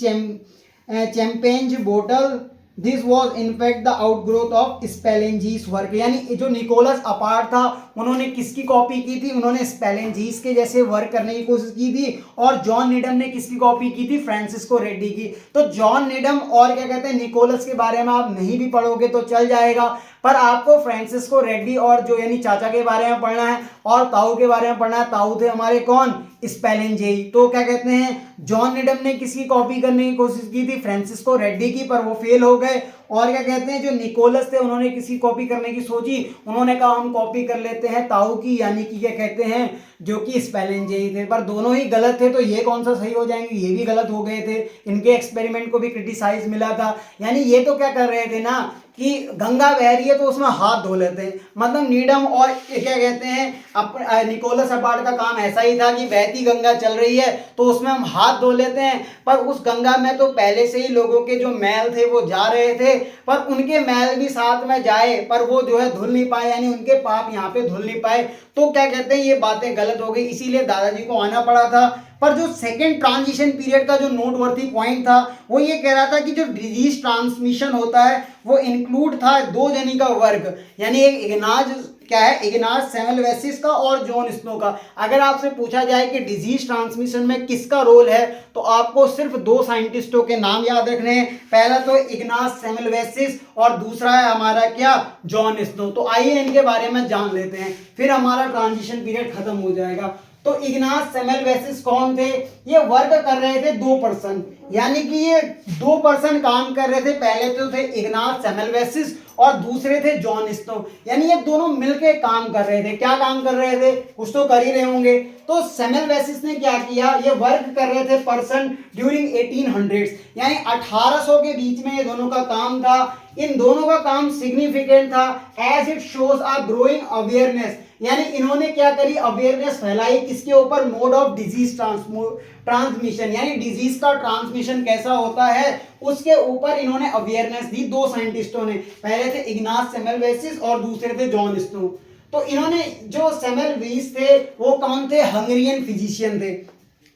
champagne bottle। This was in fact the outgrowth of Spallanzani's work. यानी जो निकोलस अपार्ट था उन्होंने किसकी copy की थी, उन्होंने स्पेलेंजीस के जैसे वर्क करने की कोशिश की थी। और जॉन नीडम ने किसकी कॉपी की थी, फ्रांसिस्को रेड्डी की। तो जॉन नीडम और क्या कहते हैं निकोलस के बारे में आप नहीं भी पढ़ोगे तो चल जाएगा, पर आपको फ्रांसिस्को रेड्डी और जो यानी चाचा के बारे में पढ़ना है और ताऊ के बारे में पढ़ना है। ताऊ थे हमारे कौन, स्पेलेंजेई। तो क्या कहते हैं जॉन नीडम ने किसकी कॉपी करने की कोशिश की थी, फ्रांसिस्को रेड्डी की, पर वो फेल हो गए। और क्या कहते हैं जो निकोलस थे उन्होंने किसी कॉपी करने की सोची, उन्होंने कहा हम कॉपी कर लेते हैं ताऊ की, यानी कि क्या कहते हैं जो कि स्पेलेंजेई थे। पर दोनों ही गलत थे, तो ये कौन सा सही हो जाएंगे, ये भी गलत हो गए थे। इनके एक्सपेरिमेंट को भी क्रिटिसाइज मिला था। यानी ये तो क्या कर रहे थे ना कि गंगा बह रही है तो उसमें हाथ धो लेते हैं। मतलब नीडम और क्या कहते हैं निकोलस अपार्ट का काम ऐसा ही था कि बहती गंगा चल रही है तो उसमें हम हाथ धो लेते हैं, पर उस गंगा में तो पहले से ही लोगों के जो मैल थे वो जा रहे थे, पर उनके मैल भी साथ में जाए पर वो जो है धुल नहीं पाए, यानी उनके पाप यहाँ पे धुल नहीं पाए। तो क्या कहते हैं ये बातें गलत हो गई, इसीलिए दादाजी को आना पड़ा था। पर जो सेकेंड ट्रांजिशन पीरियड का जो नोटवर्थी पॉइंट था वो ये कह रहा था कि जो डिजीज ट्रांसमिशन होता है वो इंक्लूड था दो जनी का वर्ग, यानी एक इग्नाज क्या है, इग्नाज सेमेल्वेसिस का और जॉन स्नो का। अगर आपसे पूछा जाए कि डिजीज ट्रांसमिशन में किसका रोल है तो आपको सिर्फ दो साइंटिस्टों के नाम याद रखने हैं, पहला तो इग्नाज सेमेल्वेसिस और दूसरा है हमारा क्या, जॉन स्नो। तो आइए इनके बारे में जान लेते हैं, फिर हमारा ट्रांजिशन पीरियड खत्म हो जाएगा। तो इग्नाज सेमेल्वेसिस कौन थे, ये वर्क कर रहे थे दो पर्सन, यानी कि ये दो पर्सन काम कर रहे थे। पहले तो थे इग्नाज सेमेल्वेसिस और दूसरे थे जॉन स्नो, यानी ये दोनों मिलके काम कर रहे थे। क्या काम कर रहे थे, कुछ तो कर ही रहे होंगे। तो सेमेल्वेसिस ने क्या किया, ये वर्क कर रहे थे पर्सन ड्यूरिंग 1800s, यानी 1800 के बीच में ये दोनों का काम था। इन दोनों का काम सिग्निफिकेंट था as it shows a growing awareness, यानी इन्होंने क्या करी, अवेयरनेस फैलाई किसके ऊपर, मोड ऑफ डिजीज ट्रांसमिशन, यानी डिजीज का ट्रांसमिशन कैसा होता है उसके ऊपर इन्होंने अवेयरनेस दी। दो साइंटिस्टों ने, पहले थे इग्नाज सेमेल्वेसिस और दूसरे थे जॉन स्नो। तो इन्होंने जो सेमेल्वेसिस थे वो कौन थे, हंगेरियन फिजिशियन थे।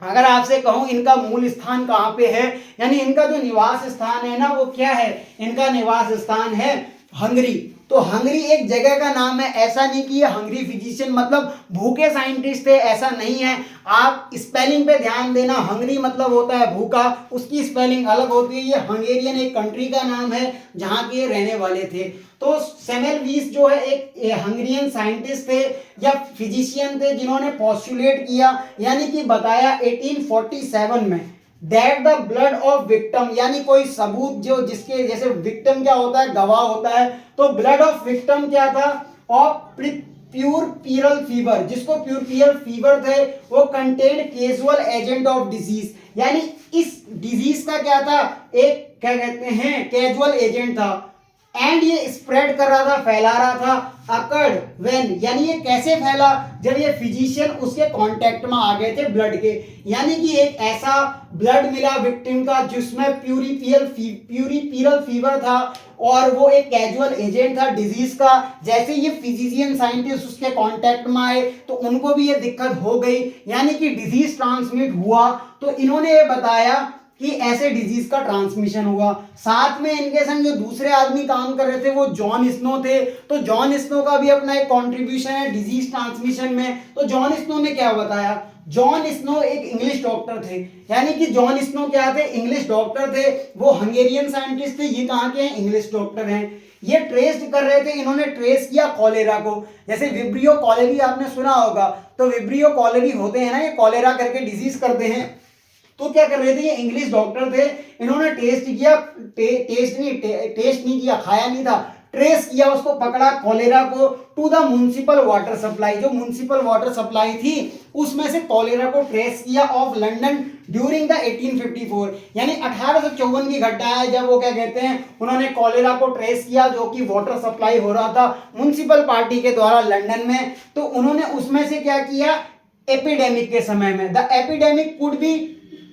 अगर आपसे कहूं इनका मूल स्थान कहाँ पे है, यानी इनका जो निवास स्थान है ना वो क्या है, इनका निवास स्थान है हंगरी। तो हंगरी एक जगह का नाम है, ऐसा नहीं कि ये हंगरी फिजिशियन मतलब भूखे साइंटिस्ट थे, ऐसा नहीं है। आप स्पेलिंग पे ध्यान देना, हंगरी मतलब होता है भूखा, उसकी स्पेलिंग अलग होती है। ये हंगेरियन एक कंट्री का नाम है जहाँ के रहने वाले थे। तो सेमेल्वीस जो है एक हंगेरियन साइंटिस्ट थे या फिजिशियन थे जिन्होंने पोस्टुलेट किया, यानी कि बताया 1847 में that the blood of victim, यानी कोई सबूत जो जिसके जैसे विक्टिम क्या होता है, गवाह होता है, तो ब्लड ऑफ विक्टिम क्या था, ऑफ प्योर पीरल फीवर, जिसको प्योर पीरल फीवर थे वो contain casual agent of disease, यानी इस डिजीज का क्या था, एक क्या कहते हैं कैजुअल एजेंट था। एंड ये स्प्रेड कर रहा था, फैला रहा था। अकर्ड व्हेन, यानी ये कैसे फैला, जब ये फिजिशियन उसके कांटेक्ट में आ गए थे ब्लड के, यानी कि एक ऐसा ब्लड मिला विक्टिम का जिसमें प्यूरिपीरल फीवर था और वो एक कैजुअल एजेंट था डिजीज का। जैसे ये फिजिशियन साइंटिस्ट उसके कांटेक्ट में आए तो उनको भी ये दिक्कत हो गई, यानी कि डिजीज ट्रांसमिट हुआ। तो इन्होंने ये बताया कि ऐसे डिजीज का ट्रांसमिशन हुआ। साथ में इनके संग जो दूसरे आदमी काम कर रहे थे वो जॉन स्नो थे। तो जॉन स्नो का भी अपना एक कंट्रीब्यूशन है डिजीज ट्रांसमिशन में। तो जॉन स्नो ने क्या बताया, जॉन स्नो एक इंग्लिश डॉक्टर थे, यानी कि जॉन स्नो क्या थे, इंग्लिश डॉक्टर थे। वो हंगेरियन साइंटिस्ट थे, ये कहाँ के हैं, इंग्लिश डॉक्टर हैं। ये ट्रेस कर रहे थे, इन्होंने ट्रेस किया कॉलेरा को। जैसे विब्रियो कॉलेरी आपने सुना होगा, तो विब्रियो कॉलेरी होते हैं ना, ये कॉलेरा करके डिजीज करते हैं। तो क्या कर रहे थे, ये इंग्लिश डॉक्टर थे, इन्होंने टेस्ट किया, टेस्ट नहीं किया, खाया नहीं था, ट्रेस किया, उसको पकड़ा कॉलेरा को to the municipal water supply. जो म्युनिसिपल वाटर सप्लाई थी उसमें से कॉलेरा को ट्रेस किया ऑफ लंदन ड्यूरिंग द 1854, यानी 1854 की घटना है जब वो क्या कहते हैं, उन्होंने कॉलेरा को ट्रेस किया जो कि वाटर सप्लाई हो रहा था म्युनिसिपल पार्टी के द्वारा लंदन में। तो उन्होंने उसमें से क्या किया, एपिडेमिक के समय में, द एपिडेमिक कुड बी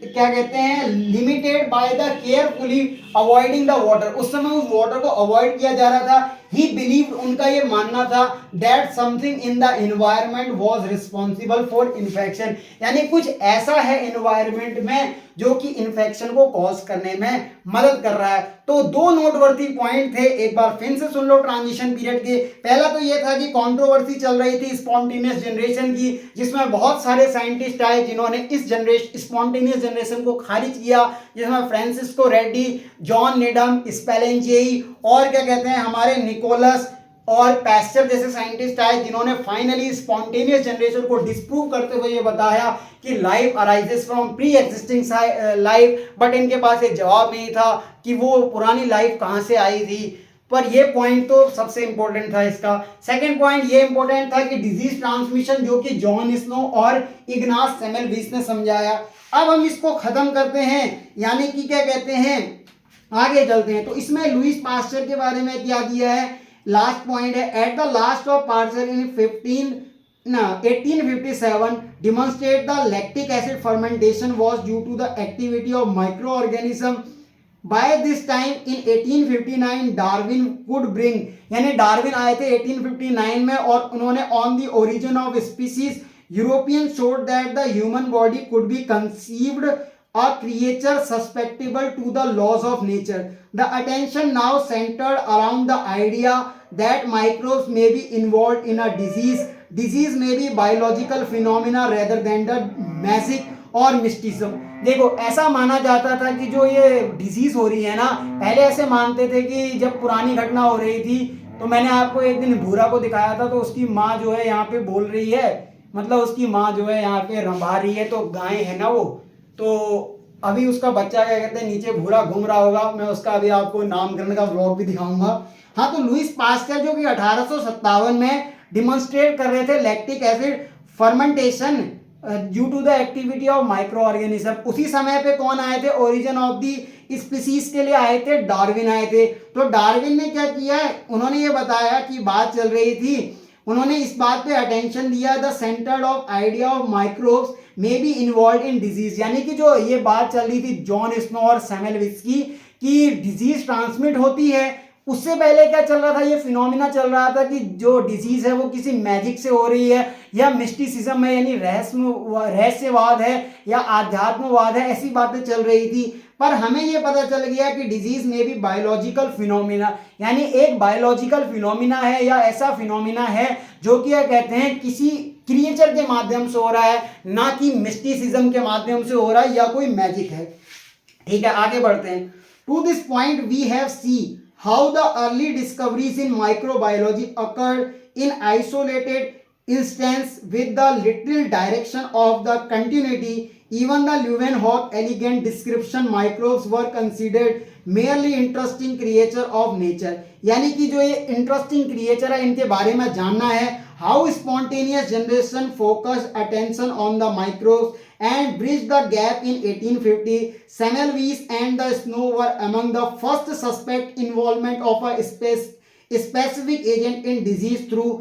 क्या कहते हैं, limited by the carefully avoiding the water. उस समय उस वाटर को अवॉइड किया जा रहा था। ही बिलीव, उनका ये मानना था that something in the environment was responsible for infection, यानी कुछ ऐसा है एनवायरनमेंट में जो कि इन्फेक्शन को कॉज करने में मदद कर रहा है। तो दो नोटवर्ती पॉइंट थे, एक बार फिर से सुन लो ट्रांजिशन पीरियड के। पहला तो ये था कि कंट्रोवर्सी चल रही थी स्पॉन्टेनियस जनरेशन की, जिसमें बहुत सारे साइंटिस्ट आए जिन्होंने इस स्पॉन्टेनियस जनरेशन को खारिज किया, जिसमें फ्रांसिस्को रेड्डी, जॉन नीडम, स्पेलेंजेई और क्या कहते हैं हमारे निकोलस और पैस्चर जैसे साइंटिस्ट आए, जिन्होंने फाइनली स्पॉन्टेनियस जनरेशन को डिस्प्रूव करते हुए ये बताया कि life arises from pre existing life. But इनके पास एक जवाब नहीं था कि वो पुरानी लाइफ कहाँ से आई थी। पर ये पॉइंट तो सबसे इंपॉर्टेंट था इसका। सेकंड पॉइंट ये इंपॉर्टेंट था कि डिजीज ट्रांसमिशन, जो कि जॉन स्नो और इग्नाज सेमेल्विस ने समझाया। अब हम इसको खत्म करते हैं, यानी कि क्या कहते हैं आगे चलते हैं। तो इसमें लुईस पास्चर के बारे में क्या दिया है, लास्ट पॉइंट है, at the last of Pasteur in 1857 demonstrate the lactic acid fermentation was due to the activity of microorganism. By this time in 1859 Darwin could bring, यानी डार्विन आए थे 1859 में और उन्होंने on the origin of species Europeans showed that the human body could be conceived a creature susceptible to the laws of nature. The attention now centered around the idea that microbes may be involved in a disease. Disease may be biological phenomena rather than the magic और मिस्टिज्म। देखो ऐसा माना जाता था कि जो ये disease हो रही है ना, पहले ऐसे मानते थे कि जब पुरानी घटना हो रही थी, तो मैंने आपको एक दिन भूरा को दिखाया था, तो उसकी माँ जो है यहाँ पे बोल रही है, मतलब उसकी माँ जो है यहाँ पे रंभा रही है, तो गाय है ना वो, तो अभी उसका बच्चा क्या कहते हैं नीचे भूरा घूम रहा होगा, मैं उसका अभी आपको नामकरण का व्लॉग भी दिखाऊंगा। हाँ, तो लुईस पास्चर जो कि 1857 में डिमॉन्स्ट्रेट कर रहे थे lactic acid fermentation due to the activity of micro organism. उसी समय पे कौन आए थे, ओरिजिन ऑफ दी स्पीसीज के लिए आए थे, डार्विन आए थे। तो डार्विन ने क्या किया है, उन्होंने ये बताया कि बात चल रही थी, उन्होंने इस बात पे अटेंशन दिया, the centre of idea of microbes may be involve in disease, यानी कि जो ये बात चल रही थी जॉन स्नो और सेमेल्विस्की की डिजीज ट्रांसमिट होती है, उससे पहले क्या चल रहा था, ये फिनोमिना चल रहा था कि जो डिजीज है वो किसी मैजिक से हो रही है या मिस्टिसिज्म है, यानी रहस्यवाद है या आध्यात्मवाद है, ऐसी बातें चल रही थी। पर हमें ये पता चल गया कि डिजीज में भी बायोलॉजिकल फिनोमिना, यानी एक बायोलॉजिकल फिनोमिना है या ऐसा फिनोमिना है जो कि कहते हैं किसी क्रिएचर के माध्यम से हो रहा है, ना कि मिस्टिसिज्म के माध्यम से हो रहा है या कोई मैजिक है। ठीक है, आगे बढ़ते हैं। To this point we have see how the early discoveries in microbiology occurred in isolated instance with the little direction of the continuity. Even the Leeuwenhoek elegant description microbes were considered merely interesting creature of nature, यानी कि जो ये interesting creature है इनके बारे में जानना है। How spontaneous generation focused attention on the microbes and bridged the gap in 1850. Semmelweis and the Snow were among the first suspect involvement of a specific agent in disease through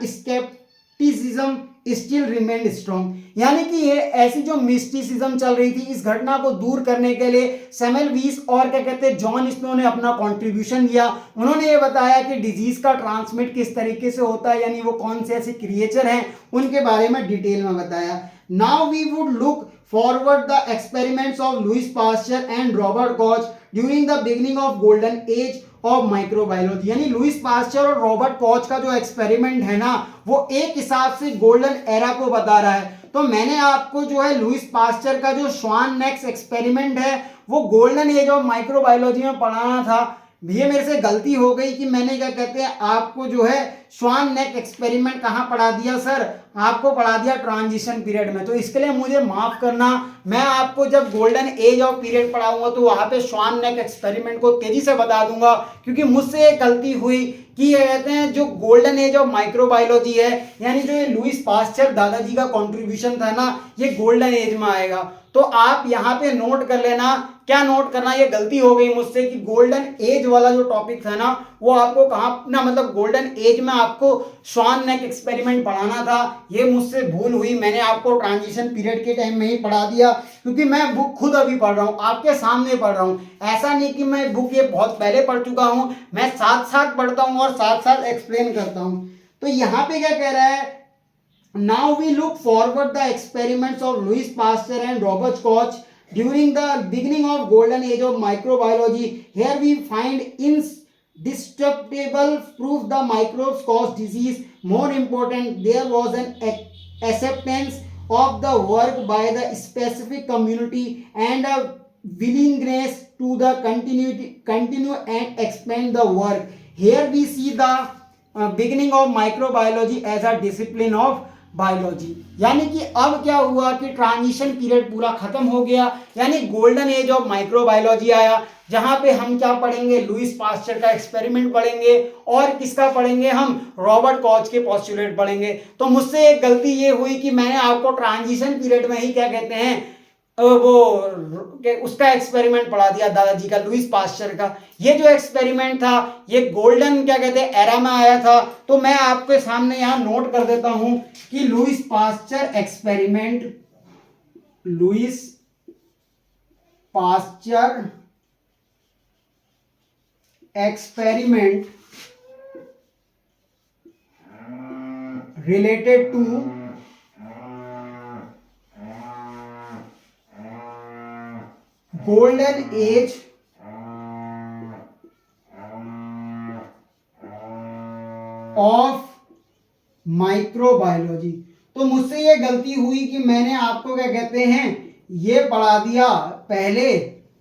skepticism still remained strong, यानी कि ये ऐसी जो mysticism चल रही थी, इस घटना को दूर करने के लिए सेमेल्वीस और क्या कहते हैं जॉन स्नो ने अपना कंट्रीब्यूशन दिया। उन्होंने ये बताया कि डिजीज का ट्रांसमिट किस तरीके से होता है, यानी वो कौन से ऐसे क्रिएचर हैं उनके बारे में डिटेल में बताया। Now we would look forward the experiments of Louis Pasteur and Robert Koch during the beginning of golden age of microbiology, यानी लुईस पास्चर और रॉबर्ट कॉच का जो एक्सपेरिमेंट है ना, वो एक हिसाब से गोल्डन एरा को बता रहा है। तो मैंने आपको जो है लुईस पास्चर का जो स्वान नेक्स एक्सपेरिमेंट है वो गोल्डन एज ऑफ माइक्रोबायोलॉजी में पढ़ाना था। ये मेरे से गलती हो गई कि मैंने क्या कहते हैं आपको जो है स्वान नेक एक्सपेरिमेंट कहाँ पढ़ा दिया सर, आपको पढ़ा दिया ट्रांजिशन पीरियड में, तो इसके लिए मुझे माफ करना। मैं आपको जब गोल्डन एज ऑफ पीरियड पढ़ाऊंगा तो वहाँ पे स्वान नेक एक्सपेरिमेंट को तेजी से बता दूंगा, क्योंकि मुझसे एक गलती हुई कि ये कहते हैं जो गोल्डन एज ऑफ माइक्रोबायोलॉजी है, यानी जो ये लुईस पास्चर दादाजी का कॉन्ट्रीब्यूशन था ना, ये गोल्डन एज में आएगा। तो आप यहाँ पे नोट कर लेना, क्या नोट करना, ये गलती हो गई मुझसे कि गोल्डन एज वाला जो टॉपिक था ना वो आपको कहाँ ना, मतलब गोल्डन एज में आपको स्वान नेक एक्सपेरिमेंट पढ़ाना था, ये मुझसे भूल हुई। मैंने आपको ट्रांजिशन पीरियड के टाइम में ही पढ़ा दिया, क्योंकि मैं बुक खुद अभी पढ़ रहा हूँ, आपके सामने पढ़ रहा हूँ। ऐसा नहीं कि मैं बुक ये बहुत पहले पढ़ चुका हूँ, मैं साथ साथ पढ़ता हूँ और साथ साथ एक्सप्लेन करता हूँ। तो यहाँ पे क्या कह रहा है, now we look forward the experiments of Louis Pasteur and Robert Koch during the beginning of golden age of microbiology. Here we find indestructible proof the microbes cause disease. More important, there was an acceptance of the work by the specific community and a willingness to the continue and expand the work. Here we see the beginning of microbiology as a discipline of biology, यानी कि अब क्या हुआ कि transition period पूरा खत्म हो गया, यानी गोल्डन एज ऑफ माइक्रोबायोलॉजी आया, जहां पे हम क्या पढ़ेंगे, लुईस पास्चर का एक्सपेरिमेंट पढ़ेंगे और किसका पढ़ेंगे, हम रॉबर्ट कॉच के पोस्टुलेट पढ़ेंगे। तो मुझसे एक गलती ये हुई कि मैंने आपको ट्रांजिशन पीरियड में ही क्या कहते हैं उसका एक्सपेरिमेंट पढ़ा दिया दादाजी का, लुईस पास्चर का। ये जो एक्सपेरिमेंट था ये गोल्डन क्या कहते हैं एरा में आया था। तो मैं आपके सामने यहां नोट कर देता हूं कि Lewis pasture experiment, Lewis pasture experiment related to golden age of microbiology. तो मुझसे ये गलती हुई कि मैंने आपको क्या कहते हैं ये पढ़ा दिया पहले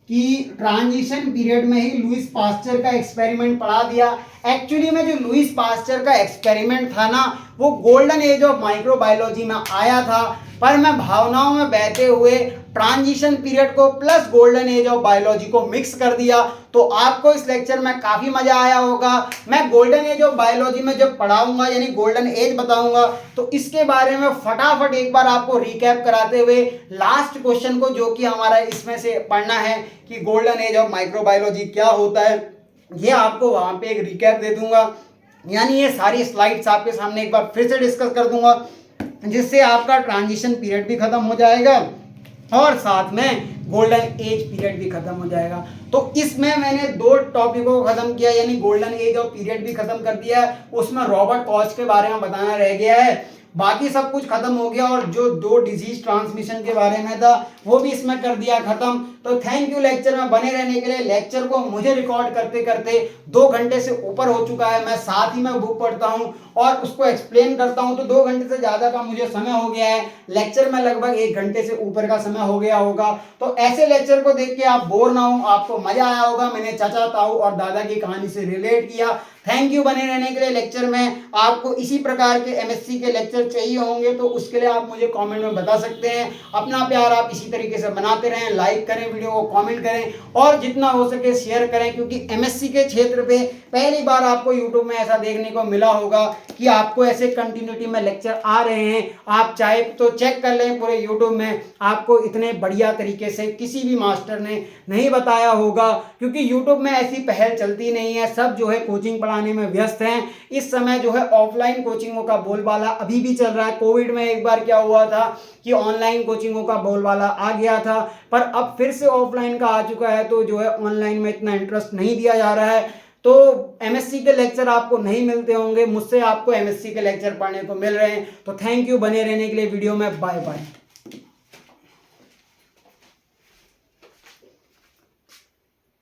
कि ट्रांजिशन पीरियड में ही लुईस पास्चर का एक्सपेरिमेंट पढ़ा दिया। एक्चुअली में जो लुईस पास्चर का एक्सपेरिमेंट था ना वो गोल्डन एज ऑफ माइक्रोबायोलॉजी में आया था, पर मैं भावनाओं में बहते हुए ट्रांजिशन पीरियड को plus golden age of biology को मिक्स कर दिया। तो आपको इस लेक्चर में काफी मजा आया होगा। मैं गोल्डन एज ऑफ बायोलॉजी में जब पढ़ाऊंगा यानी गोल्डन एज बताऊंगा तो इसके बारे में फटाफट एक बार आपको रिकैप कराते हुए लास्ट क्वेश्चन को जो कि हमारा इसमें से पढ़ना है कि गोल्डन एज ऑफ माइक्रोबायोलॉजी क्या होता है, ये आपको वहां पे एक रिकैप दे दूंगा। यानी ये सारी स्लाइड्स आपके सामने एक बार फिर से डिस्कस कर दूंगा, जिससे आपका ट्रांजिशन पीरियड भी खत्म हो जाएगा और साथ में गोल्डन एज पीरियड भी खत्म हो जाएगा। तो इसमें मैंने दो टॉपिकों को खत्म किया, यानी गोल्डन एज और पीरियड भी खत्म कर दिया है। उसमें रॉबर्ट कॉच के बारे में बताना रह गया है, बाकी सब कुछ खत्म हो गया। और जो दो डिजीज ट्रांसमिशन के बारे में था वो भी इसमें कर दिया खत्म। तो थैंक यू लेक्चर में बने रहने के लिए। लेक्चर को मुझे रिकॉर्ड करते करते 2 घंटे से ऊपर हो चुका है। मैं साथ ही में बुक पढ़ता हूं और उसको एक्सप्लेन करता हूं, तो 2 घंटे से ज्यादा का मुझे समय हो गया है। लेक्चर में लगभग 1 घंटे से ऊपर का समय हो गया होगा। तो ऐसे लेक्चर को देख के आप बोर ना हो, आपको मजा आया होगा। मैंने चाचा ताऊ और दादा की कहानी से रिलेट किया। थैंक यू बने रहने के लिए। लेक्चर में आपको इसी प्रकार के एमएससी के लेक्चर चाहिए होंगे तो उसके लिए आप मुझे कमेंट में बता सकते हैं। अपना प्यार आप इसी तरीके से बनाते रहें, लाइक करें वीडियो को, कमेंट करें और जितना हो सके शेयर करें, क्योंकि एमएससी के क्षेत्र पे पहली बार आपको यूट्यूब में ऐसा देखने को मिला होगा कि आपको ऐसे कंटिन्यूटी में लेक्चर आ रहे हैं। आप चाहे तो चेक कर लें पूरे यूट्यूब में, आपको इतने बढ़िया तरीके से किसी भी मास्टर ने नहीं बताया होगा, क्योंकि यूट्यूब में ऐसी पहल चलती नहीं है। सब जो है कोचिंग पढ़ाने में व्यस्त हैं। इस समय जो है ऑफलाइन कोचिंगों का बोलबाला अभी भी चल रहा है। कोविड में एक बार क्या हुआ था कि ऑनलाइन कोचिंगों का बोलबाला आ गया था, पर अब फिर से ऑफलाइन का आ चुका है। तो जो है ऑनलाइन में इतना इंटरेस्ट नहीं दिया जा रहा है। तो एमएससी के लेक्चर आपको नहीं मिलते होंगे, मुझसे आपको एमएससी के लेक्चर पढ़ने को मिल रहे हैं। तो थैंक यू बने रहने के लिए वीडियो में। Bye bye.